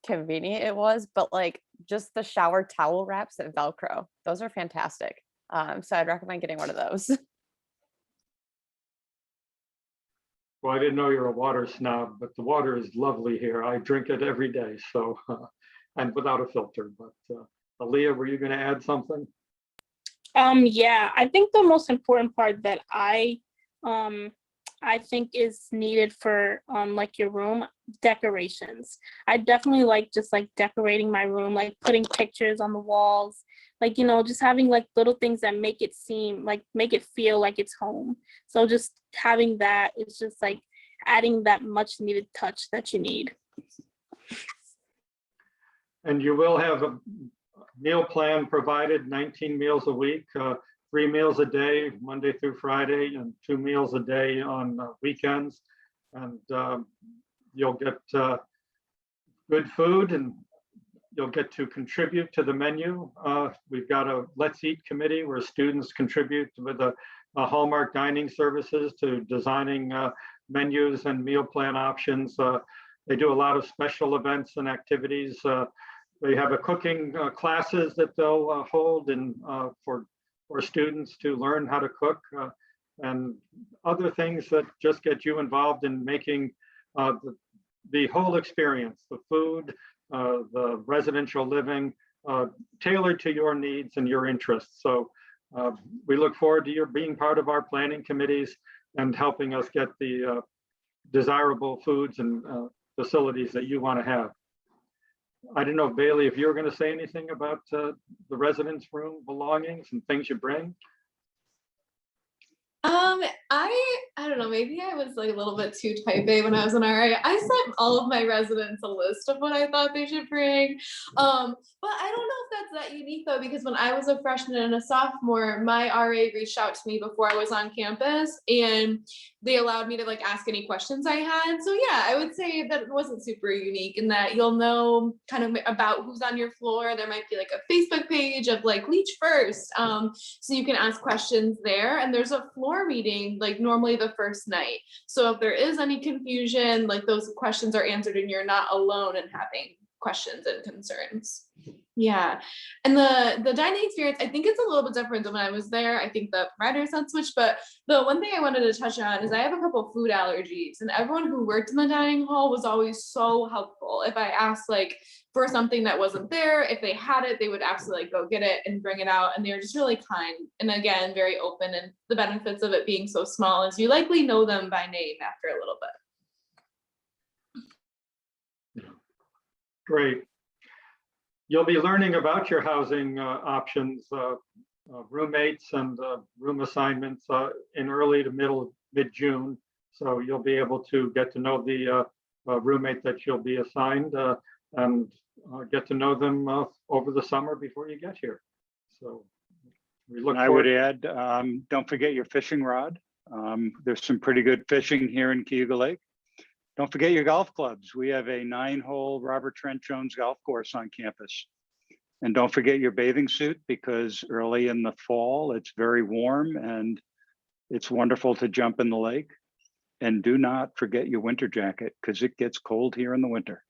convenient it was, but like just the shower towel wraps that Velcro, those are fantastic. So I'd recommend getting one of those. Well, I didn't know you're a water snob, but the water is lovely here. I drink it every day, so and without a filter. But Aaliyah, were you going to add something? Yeah, I think the most important part that I think is needed for like your room, decorations. I definitely like just like decorating my room, like putting pictures on the walls, like, just having like little things that make it feel like it's home. So just having that is just like adding that much needed touch that you need. And you will have a meal plan provided, 19 meals a week, 3 meals a day, Monday through Friday, and 2 meals a day on weekends. And you'll get good food, and you'll get to contribute to the menu. We've got a Let's Eat committee where students contribute with a Hallmark Dining Services to designing menus and meal plan options. They do a lot of special events and activities. They have a cooking classes that they'll hold and for students to learn how to cook and other things that just get you involved in making the whole experience, the food, the residential living, tailored to your needs and your interests. So we look forward to your being part of our planning committees and helping us get the desirable foods and facilities that you want to have. I don't know, Bailey, if you're going to say anything about the residence room belongings and things you bring. I don't know, maybe I was like a little bit too type A when I was an RA. I sent all of my residents a list of what I thought they should bring. But I don't know if that's that unique though, because when I was a freshman and a sophomore, my RA reached out to me before I was on campus and they allowed me to like ask any questions I had. So yeah, I would say that it wasn't super unique in that you'll know kind of about who's on your floor. There might be like a Facebook page of like Leach First. So you can ask questions there, and there's a floor meeting like normally the first night. So if there is any confusion, like those questions are answered and you're not alone in having questions and concerns. Yeah. And the dining experience, I think it's a little bit different than when I was there. I think the providers had switched, but the one thing I wanted to touch on is I have a couple food allergies, and everyone who worked in the dining hall was always so helpful. If I asked like for something that wasn't there, if they had it, they would absolutely like, go get it and bring it out. And they were just really kind. And again, very open. And the benefits of it being so small is you likely know them by name after a little bit. Great. You'll be learning about your housing options, roommates and room assignments in early to mid-June. So you'll be able to get to know the roommate that you'll be assigned and get to know them over the summer before you get here. So we look forward. I would add, don't forget your fishing rod. There's some pretty good fishing here in Cayuga Lake. Don't forget your golf clubs. We have a 9-hole Robert Trent Jones golf course on campus. And don't forget your bathing suit, because early in the fall, it's very warm and it's wonderful to jump in the lake. And do not forget your winter jacket, because it gets cold here in the winter.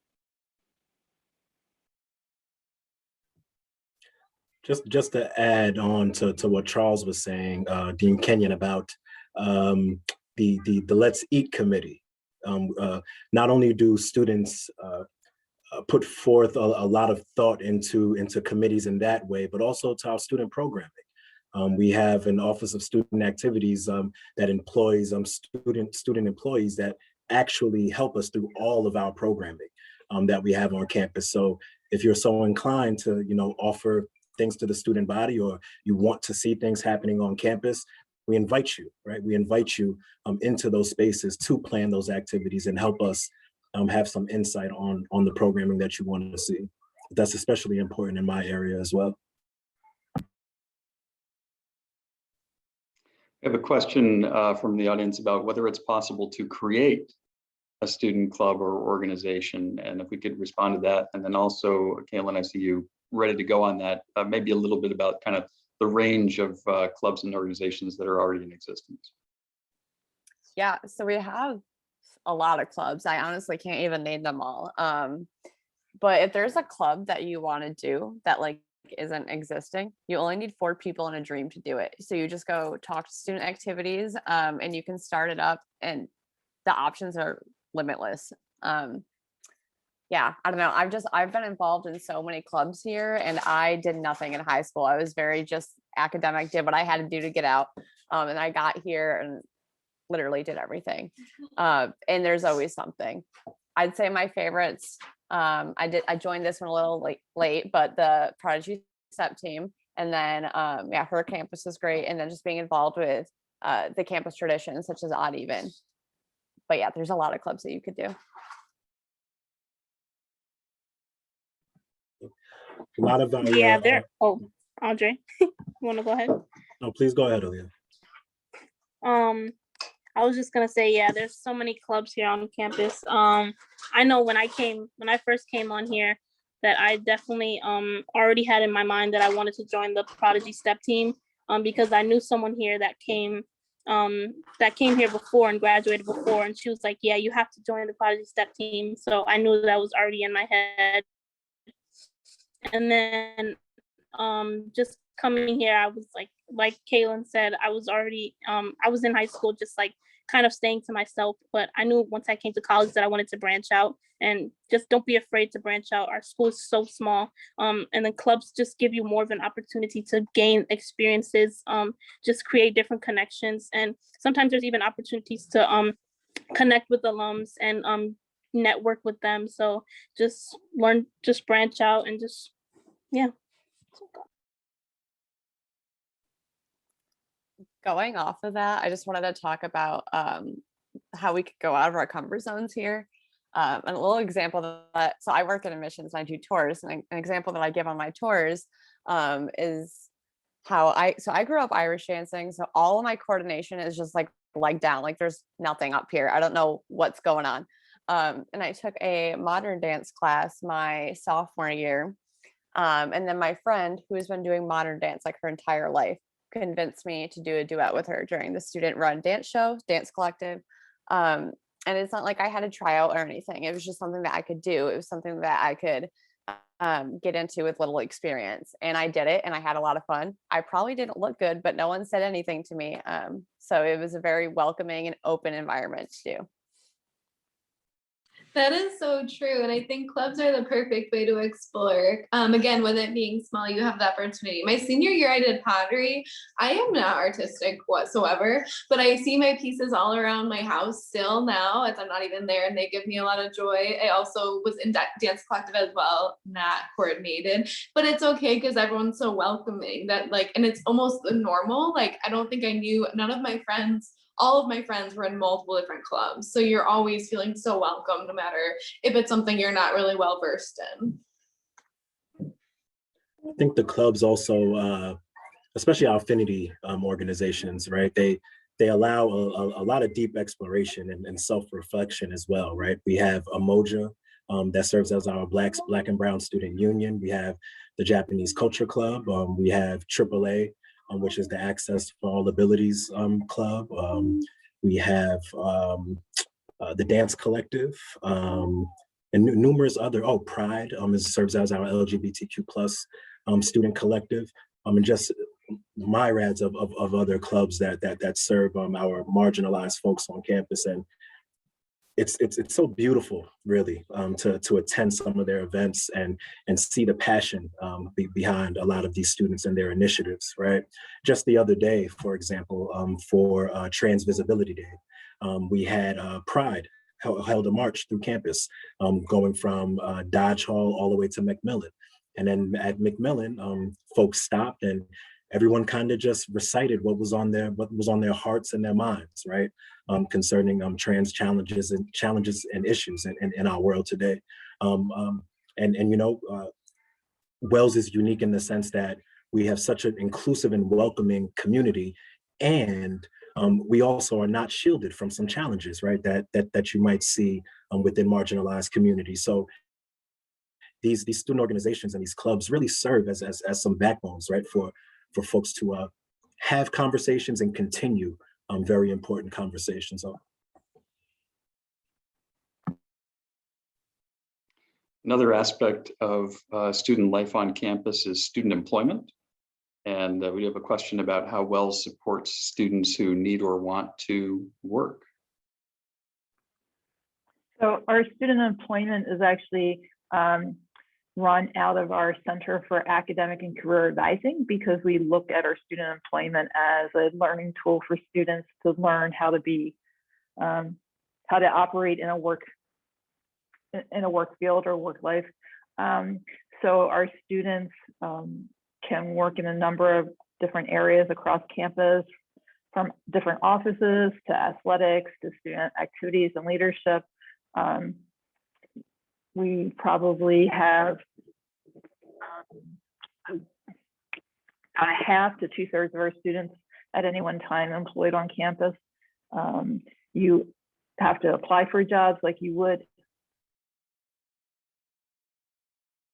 Just to add on to what Charles was saying, Dean Kenyon, about the Let's Eat committee. Not only do students put forth a lot of thought into committees in that way, but also to our student programming. We have an Office of Student Activities that employs student employees that actually help us through all of our programming that we have on campus. So if you're so inclined to, offer things to the student body, or you want to see things happening on campus, we invite you, right? We invite you into those spaces to plan those activities and help us have some insight on the programming that you want to see. That's especially important in my area as well. I have a question from the audience about whether it's possible to create a student club or organization, and if we could respond to that. And then also, Kaylin, I see you ready to go on that. Maybe a little bit about kind of the range of clubs and organizations that are already in existence. Yeah, so we have a lot of clubs. I honestly can't even name them all. But if there's a club that you want to do that isn't existing, you only need 4 people and a dream to do it. So you just go talk to student activities, and you can start it up, and the options are limitless. Yeah, I don't know. I've been involved in so many clubs here, and I did nothing in high school. I was very just academic, did what I had to do to get out. And I got here and literally did everything. And there's always something. I'd say my favorites, I joined this one a little late, but the Prodigy Step team, and then yeah, her campus is great, and then just being involved with the campus traditions such as Odd Even. But yeah, there's a lot of clubs that you could do. A lot of Yeah, there. Oh, Andre, you want to go ahead? No, please go ahead, Aaliyah. I was just gonna say, yeah, there's so many clubs here on campus. I know when I first came on here, that I definitely already had in my mind that I wanted to join the Prodigy Step team, because I knew someone here that came here before and graduated before, and she was like, yeah, you have to join the Prodigy Step team. So I knew that was already in my head. And then just coming here, I was like Kaylin said, I was already I was in high school just kind of staying to myself, but I knew once I came to college that I wanted to branch out, and just don't be afraid to branch out. Our school is so small, and then clubs just give you more of an opportunity to gain experiences, just create different connections, and sometimes there's even opportunities to connect with alums and network with them. So just branch out, and just, yeah. Going off of that, I just wanted to talk about how we could go out of our comfort zones here. And a little example that, so I work in admissions and I do tours, and an example that I give on my tours is how I grew up Irish dancing. So all of my coordination is just leg down, there's nothing up here. I don't know what's going on. And I took a modern dance class my sophomore year. And then my friend, who has been doing modern dance her entire life, convinced me to do a duet with her during the student run dance show, Dance Collective. And it's not like I had a tryout or anything. It was just something that I could do. It was something that I could get into with little experience. And I did it, and I had a lot of fun. I probably didn't look good, but no one said anything to me. So it was a very welcoming and open environment to do. That is so true. And I think clubs are the perfect way to explore. Again, with it being small, you have the opportunity. My senior year, I did pottery. I am not artistic whatsoever, but I see my pieces all around my house still now, as I'm not even there, and they give me a lot of joy. I also was in Dance Collective as well, not coordinated, but it's okay because everyone's so welcoming that and it's almost normal. I don't think I knew, none of my friends, all of my friends were in multiple different clubs. So you're always feeling so welcome, no matter if it's something you're not really well versed in. I think the clubs also, especially our affinity organizations, right? They allow a lot of deep exploration and self-reflection as well, right? We have Umoja, that serves as our Black and Brown Student Union. We have the Japanese Culture Club. We have AAA, which is the Access for All Abilities Club. We have the Dance Collective, and numerous other, Pride serves as our LGBTQ plus Student Collective, and just myriads of other clubs that serve our marginalized folks on campus. And it's so beautiful, really, to attend some of their events and see the passion behind a lot of these students and their initiatives, right? Just the other day, for example, for Trans Visibility Day, we had Pride held a march through campus, going from Dodge Hall all the way to Macmillan. And then at Macmillan, folks stopped and everyone kind of just recited what was on their hearts and their minds, right? Concerning trans challenges and issues in our world today. Wells is unique in the sense that we have such an inclusive and welcoming community, and we also are not shielded from some challenges, right? That you might see within marginalized communities. So these student organizations and these clubs really serve as some backbones, right, for folks to have conversations and continue very important conversations. Another aspect of student life on campus is student employment. And we have a question about how Wells supports students who need or want to work. So our student employment is actually run out of our Center for Academic and Career Advising, because we look at our student employment as a learning tool for students to learn how to operate in a work field or work life. So our students can work in a number of different areas across campus, from different offices to athletics to student activities and leadership. We probably have about half to 2/3 of our students at any one time employed on campus. You have to apply for jobs like you would in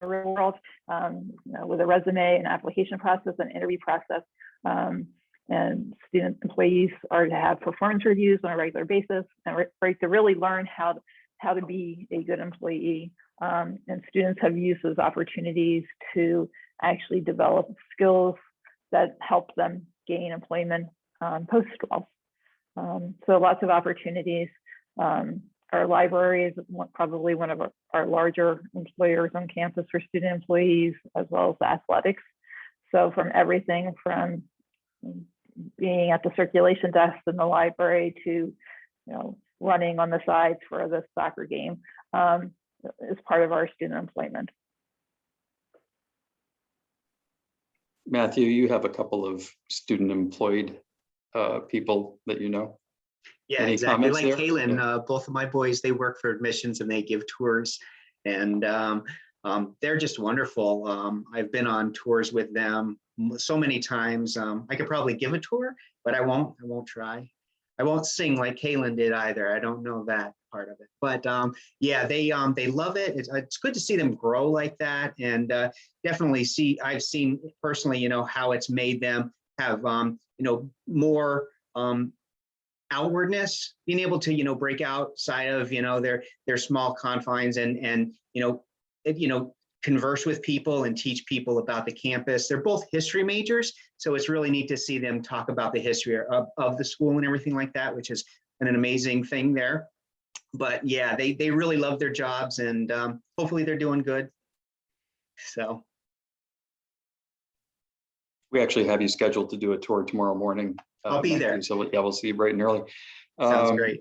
the real world, with a resume, an application process, an interview process. And student employees are to have performance reviews on a regular basis and to really learn how to be a good employee. And students have used those opportunities to actually develop skills that help them gain employment post-12. So lots of opportunities. Our library is probably one of our larger employers on campus for student employees, as well as athletics. So from everything from being at the circulation desk in the library to running on the sides for the soccer game is part of our student employment. Matthew, you have a couple of student employed people that you know. Yeah, Any exactly. comments Like there? Kaylin, Yeah. both of my boys, they work for admissions and they give tours, and they're just wonderful. I've been on tours with them so many times. I could probably give a tour, but I won't try. I won't sing like Kaylin did either. I don't know that part of it, but yeah, they love it. It's good to see them grow like that, and definitely I've seen personally, how it's made them have more outwardness, being able to break outside of their small confines and converse with people and teach people about the campus. They're both history majors, so it's really neat to see them talk about the history of the school and everything like that, which is an amazing thing there. But yeah, they really love their jobs, and hopefully they're doing good. So We actually have you scheduled to do a tour tomorrow morning. I'll be there. So yeah, we'll see you bright and early. Sounds great.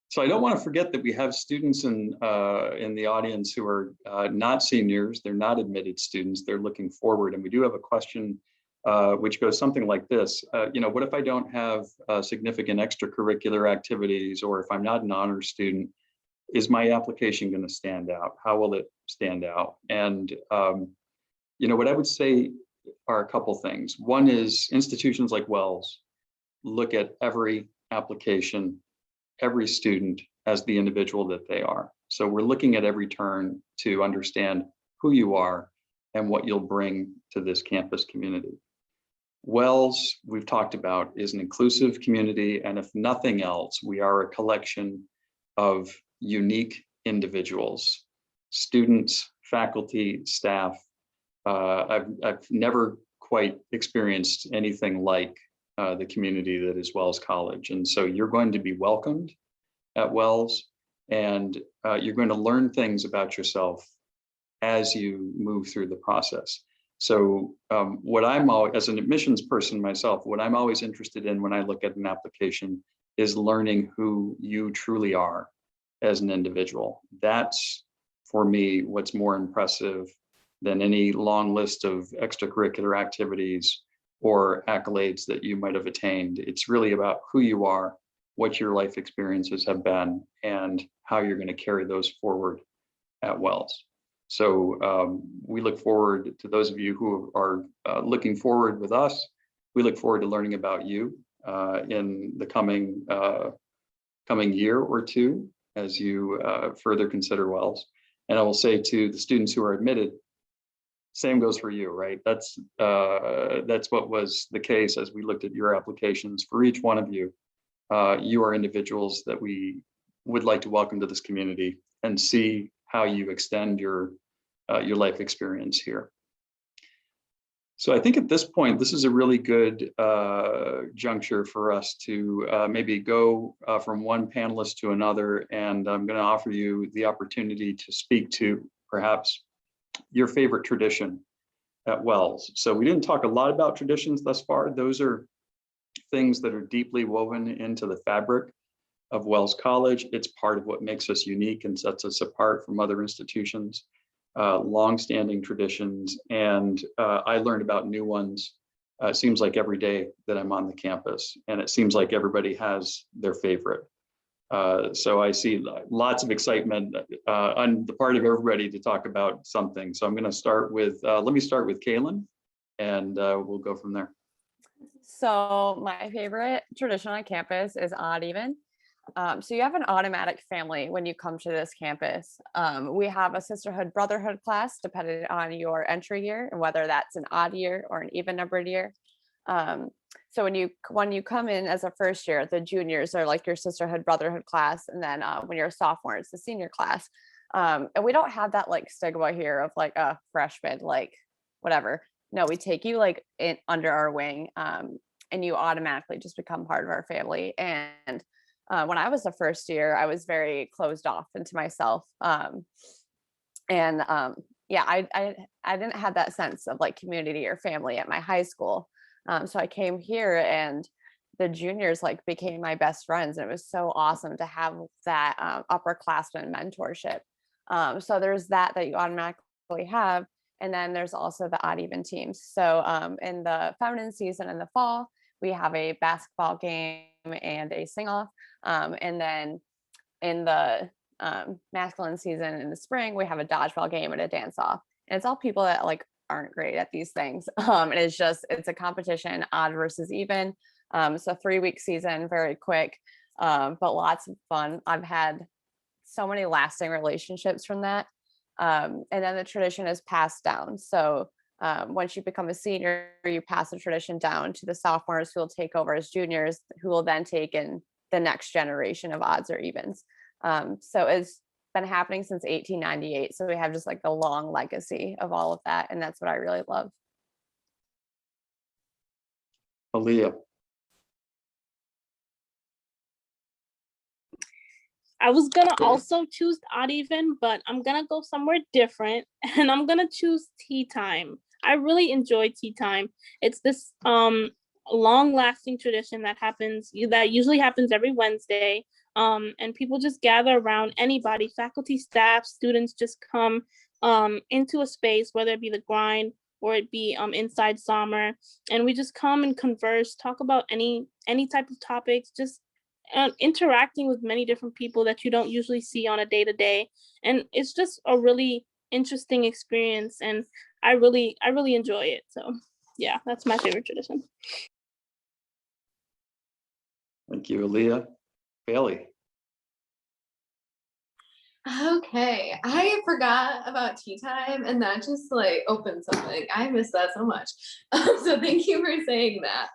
So I don't want to forget that we have students in the audience who are not seniors. They're not admitted students. They're looking forward. And we do have a question which goes something like this. What if I don't have significant extracurricular activities, or if I'm not an honor student, is my application going to stand out? How will it stand out? And what I would say are a couple things. One is institutions like Wells look at every application, every student as the individual that they are. So we're looking at every turn to understand who you are and what you'll bring to this campus community. Wells, we've talked about, is an inclusive community, and if nothing else, we are a collection of unique individuals, students, faculty, staff, I've never quite experienced anything like the community that is Wells College. And so you're going to be welcomed at Wells, and you're going to learn things about yourself as you move through the process. So what I'm always, as an admissions person myself, what I'm always interested in when I look at an application is learning who you truly are as an individual. That's, for me, what's more impressive than any long list of extracurricular activities or accolades that you might have attained. It's really about who you are, what your life experiences have been, and how you're going to carry those forward at Wells. So we look forward to those of you who are looking forward with us. We look forward to learning about you in the coming year or two as you further consider Wells. And I will say to the students who are admitted, same goes for you, right? That's what was the case as we looked at your applications. For each one of you, you are individuals that we would like to welcome to this community and see how you extend your life experience here. So I think at this point, this is a really good juncture for us to maybe go from one panelist to another. And I'm going to offer you the opportunity to speak to perhaps your favorite tradition at Wells. So we didn't talk a lot about traditions thus far. Those are things that are deeply woven into the fabric of Wells College. It's part of what makes us unique and sets us apart from other institutions. Long-standing traditions, and I learned about new ones. It seems like every day that I'm on the campus, and it seems like everybody has their favorite. So I see lots of excitement on the part of everybody to talk about something. So I'm going to start with, let me start with Kaylin, and we'll go from there. So my favorite tradition on campus is odd even. So you have an automatic family when you come to this campus. We have a sisterhood brotherhood class depending on your entry year and whether that's an odd year or an even numbered year. So when you come in as a first year, the juniors are like your sisterhood brotherhood class, and then when you're a sophomore, it's the senior class. And we don't have that like stigma here of like a freshman, like whatever. No, we take you like under our wing, and you automatically just become part of our family. And when I was the first year, I was very closed off into myself. Yeah, I didn't have that sense of like community or family at my high school. So I came here and the juniors like became my best friends. And it was so awesome to have that upperclassmen mentorship. So there's that you automatically have. And then there's also the odd even teams. So in the feminine season in the fall, we have a basketball game and a sing-off. And then in the masculine season in the spring, we have a dodgeball game and a dance-off. And it's all people that like aren't great at these things. And it's a competition, odd versus even. So 3-week season, very quick, but lots of fun. I've had so many lasting relationships from that. And then the tradition is passed down. So once you become a senior, you pass the tradition down to the sophomores who will take over as juniors, who will then take in the next generation of odds or evens. So it's been happening since 1898. So we have just like the long legacy of all of that. And that's what I really love. Aaliyah. I was gonna also choose odd even, but I'm gonna go somewhere different and I'm gonna choose tea time. I really enjoy tea time. It's this long lasting tradition that usually happens every Wednesday. And people just gather around, anybody, faculty, staff, students just come into a space, whether it be the grind or it be inside summer, and we just come and converse, talk about any type of topics, just interacting with many different people that you don't usually see on a day-to-day. And it's just a really interesting experience, and I really enjoy it. So yeah, that's my favorite tradition. Thank you, Aaliyah. Bailey. Okay, I forgot about tea time, and that just like opened something. I miss that so much. So thank you for saying that.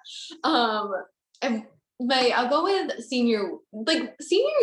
And I'll go with senior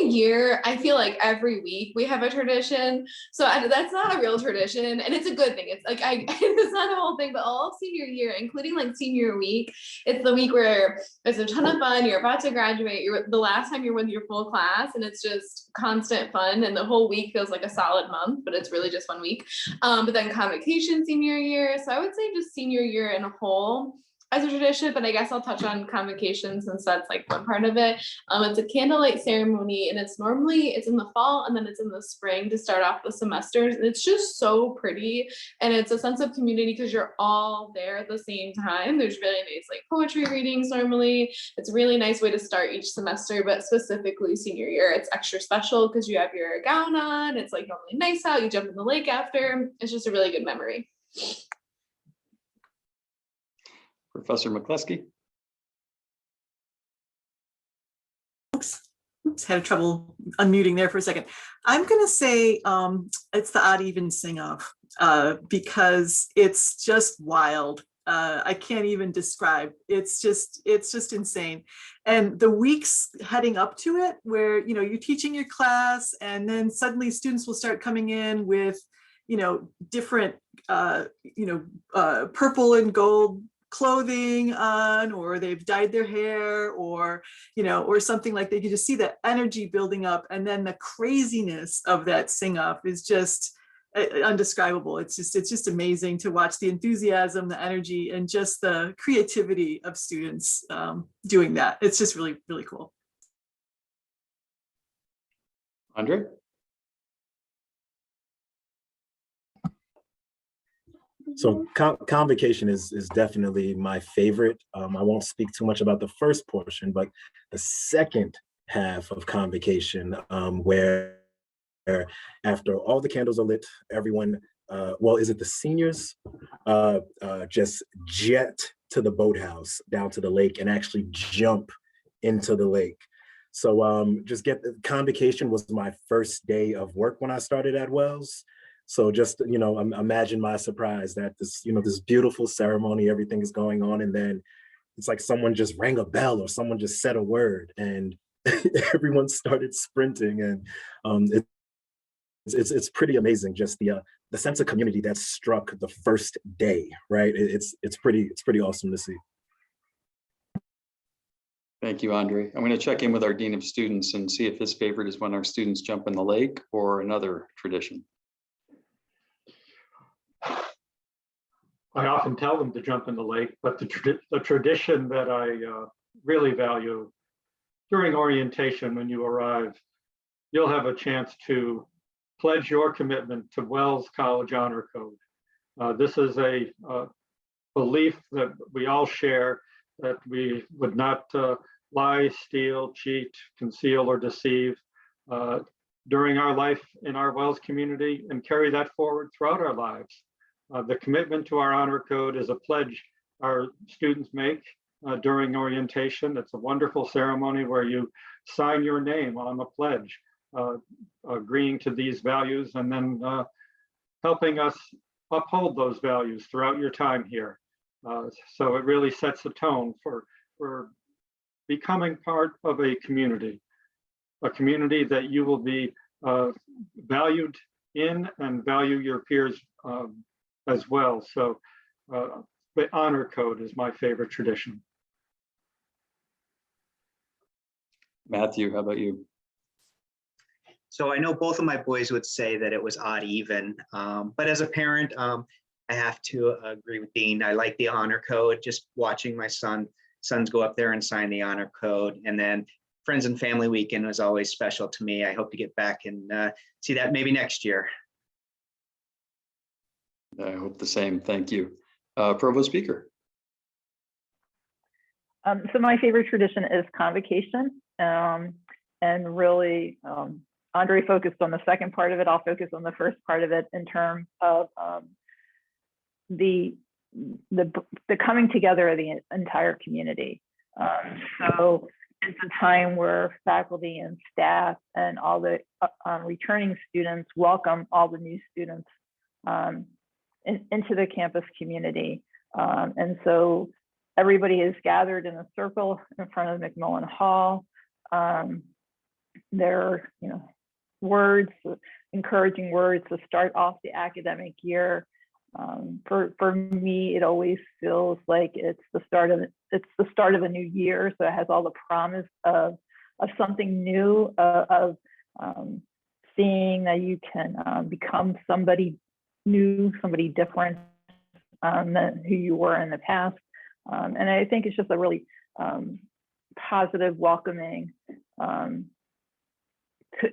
year. I feel like every week we have a tradition. So that's not a real tradition, and it's a good thing. It's like it's not a whole thing, but all of senior year, including like senior week, it's the week where it's a ton of fun. You're about to graduate. You're the last time you're with your full class, and it's just constant fun. And the whole week feels like a solid month, but it's really just 1 week. But then convocation senior year. So I would say just senior year in a whole as a tradition, but I guess I'll touch on convocation since that's like one part of it. It's a candlelight ceremony, and it's in the fall and then it's in the spring to start off the semesters. And it's just so pretty, and it's a sense of community because you're all there at the same time. There's really nice like poetry readings normally. It's a really nice way to start each semester, but specifically senior year, it's extra special because you have your gown on. It's like normally nice out. You jump in the lake after. It's just a really good memory. Professor McCluskey. Oops, had trouble unmuting there for a second. I'm going to say it's the odd even sing off because it's just wild. I can't even describe. It's just insane. And the weeks heading up to it, where you're teaching your class, and then suddenly students will start coming in with different purple and gold clothing on, or they've dyed their hair, or something like that. You just see the energy building up, and then the craziness of that sing off is just undescribable. It's just amazing to watch the enthusiasm, the energy, and just the creativity of students doing that. It's just really, really cool. Andre? So convocation is definitely my favorite. I won't speak too much about the first portion, but the second half of convocation, where after all the candles are lit, everyone, is it the seniors, just jet to the boathouse down to the lake and actually jump into the lake. So convocation was my first day of work when I started at Wells. So just, imagine my surprise that this beautiful ceremony, everything is going on. And then it's like someone just rang a bell or someone just said a word and everyone started sprinting. And it's pretty amazing, just the sense of community that struck the first day, right? It's pretty awesome to see. Thank you, Andre. I'm going to check in with our Dean of Students and see if his favorite is when our students jump in the lake or another tradition. I often tell them to jump in the lake, but the tradition that I really value during orientation, when you arrive, you'll have a chance to pledge your commitment to Wells College Honor Code. This is a belief that we all share, that we would not lie, steal, cheat, conceal, or deceive during our life in our Wells community, and carry that forward throughout our lives. The commitment to our honor code is a pledge our students make during orientation. It's a wonderful ceremony where you sign your name on a pledge, agreeing to these values, and then helping us uphold those values throughout your time here. So it really sets the tone for becoming part of a community that you will be valued in and value your peers as well. So the honor code is my favorite tradition. Matthew, how about you? So I know both of my boys would say that it was odd even, but as a parent, I have to agree with Dean. I like the honor code, just watching my sons go up there and sign the honor code. And then Friends and Family Weekend was always special to me. I hope to get back and see that maybe next year. I hope the same. Thank you. Provost Speaker. So my favorite tradition is convocation. And really, Andre focused on the second part of it. I'll focus on the first part of it in terms of the coming together of the entire community. So it's a time where faculty and staff and all the returning students welcome all the new students into the campus community. And so everybody is gathered in a circle in front of McMillan Hall. There are, words, encouraging words to start off the academic year. For me, it always feels like it's the start of a new year. So it has all the promise of something new, of seeing that you can become somebody new, somebody different than who you were in the past. And I think it's just a really positive, welcoming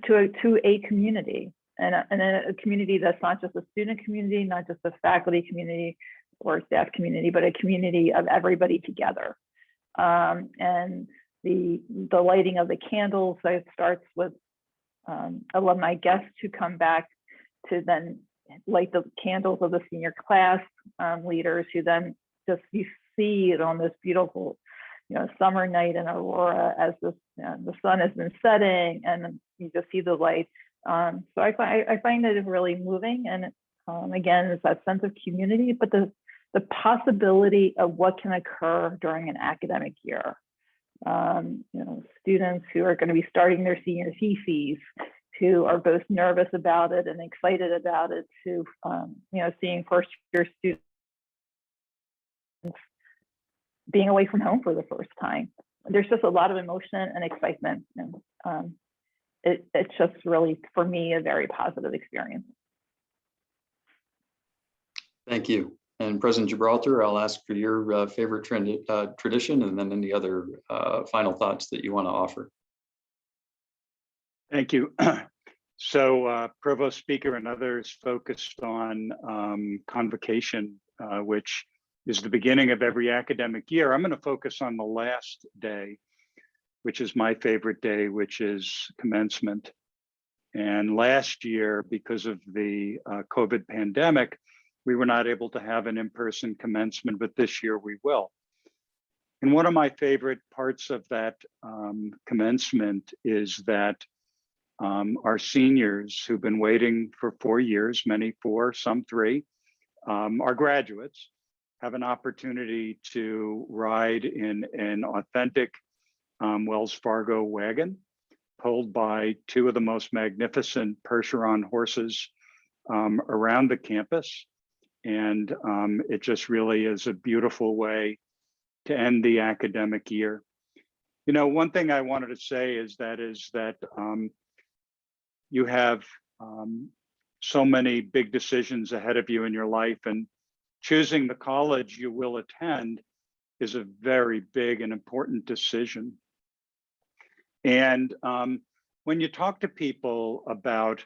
to a community, and a community that's not just a student community, not just a faculty community or staff community, but a community of everybody together. And the lighting of the candles, so it starts with alumni guests who come back to then light the candles of the senior class leaders, who then just, you see it on this beautiful summer night in Aurora as the sun has been setting, and you just see the light. So I find it really moving, and again, it's that sense of community, but the possibility of what can occur during an academic year. Students who are going to be starting their senior theses, who are both nervous about it and excited about it, to seeing first year students being away from home for the first time. There's just a lot of emotion and excitement, and it's just really, for me, a very positive experience. Thank you. And President Gibraltar, I'll ask for your favorite tradition, and then any other final thoughts that you want to offer. Thank you. So Provost Speaker and others focused on Convocation, which is the beginning of every academic year. I'm going to focus on the last day, which is my favorite day, which is Commencement. And last year, because of the COVID pandemic, we were not able to have an in-person commencement, but this year we will. And one of my favorite parts of that commencement is that our seniors who've been waiting for 4 years, many 4, some 3, our graduates, have an opportunity to ride in an authentic Wells Fargo wagon pulled by 2 of the most magnificent Percheron horses around the campus. And it just really is a beautiful way to end the academic year. One thing I wanted to say is that you have so many big decisions ahead of you in your life, and choosing the college you will attend is a very big and important decision. And when you talk to people about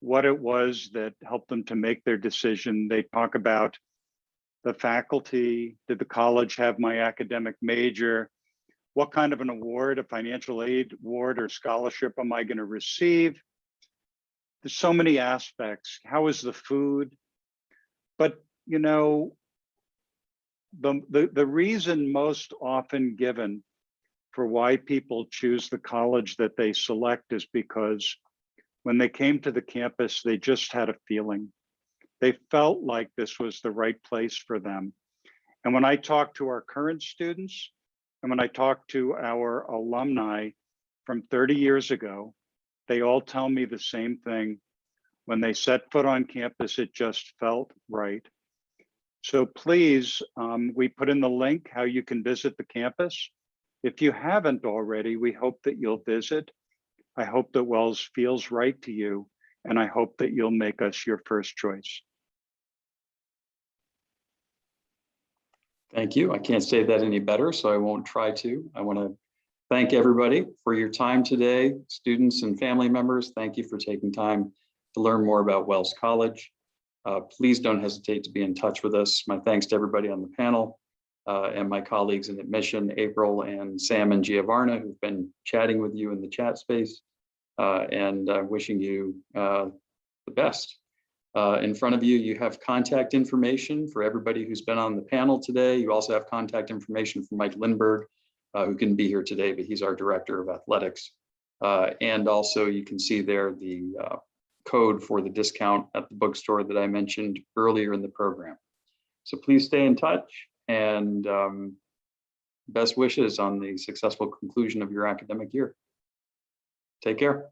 what it was that helped them to make their decision, they talk about the faculty. Did the college have my academic major? What kind of an award, a financial aid award or scholarship am I going to receive? There's so many aspects. How is the food? But the reason most often given for why people choose the college that they select is because when they came to the campus, they just had a feeling. They felt like this was the right place for them. And when I talk to our current students, and when I talk to our alumni from 30 years ago, they all tell me the same thing. When they set foot on campus, it just felt right. So please, we put in the link how you can visit the campus. If you haven't already, we hope that you'll visit. I hope that Wells feels right to you, and I hope that you'll make us your first choice. Thank you. I can't say that any better, so I won't try to. I want to thank everybody for your time today. Students and family members, thank you for taking time to learn more about Wells College. Please don't hesitate to be in touch with us. My thanks to everybody on the panel and my colleagues in admission, April and Sam and Giovanna, who've been chatting with you in the chat space, and wishing you the best. In front of you, you have contact information for everybody who's been on the panel today. You also have contact information for Mike Lindbergh, who couldn't be here today, but he's our Director of Athletics. And also you can see there the code for the discount at the bookstore that I mentioned earlier in the program. So please stay in touch, and best wishes on the successful conclusion of your academic year. Take care.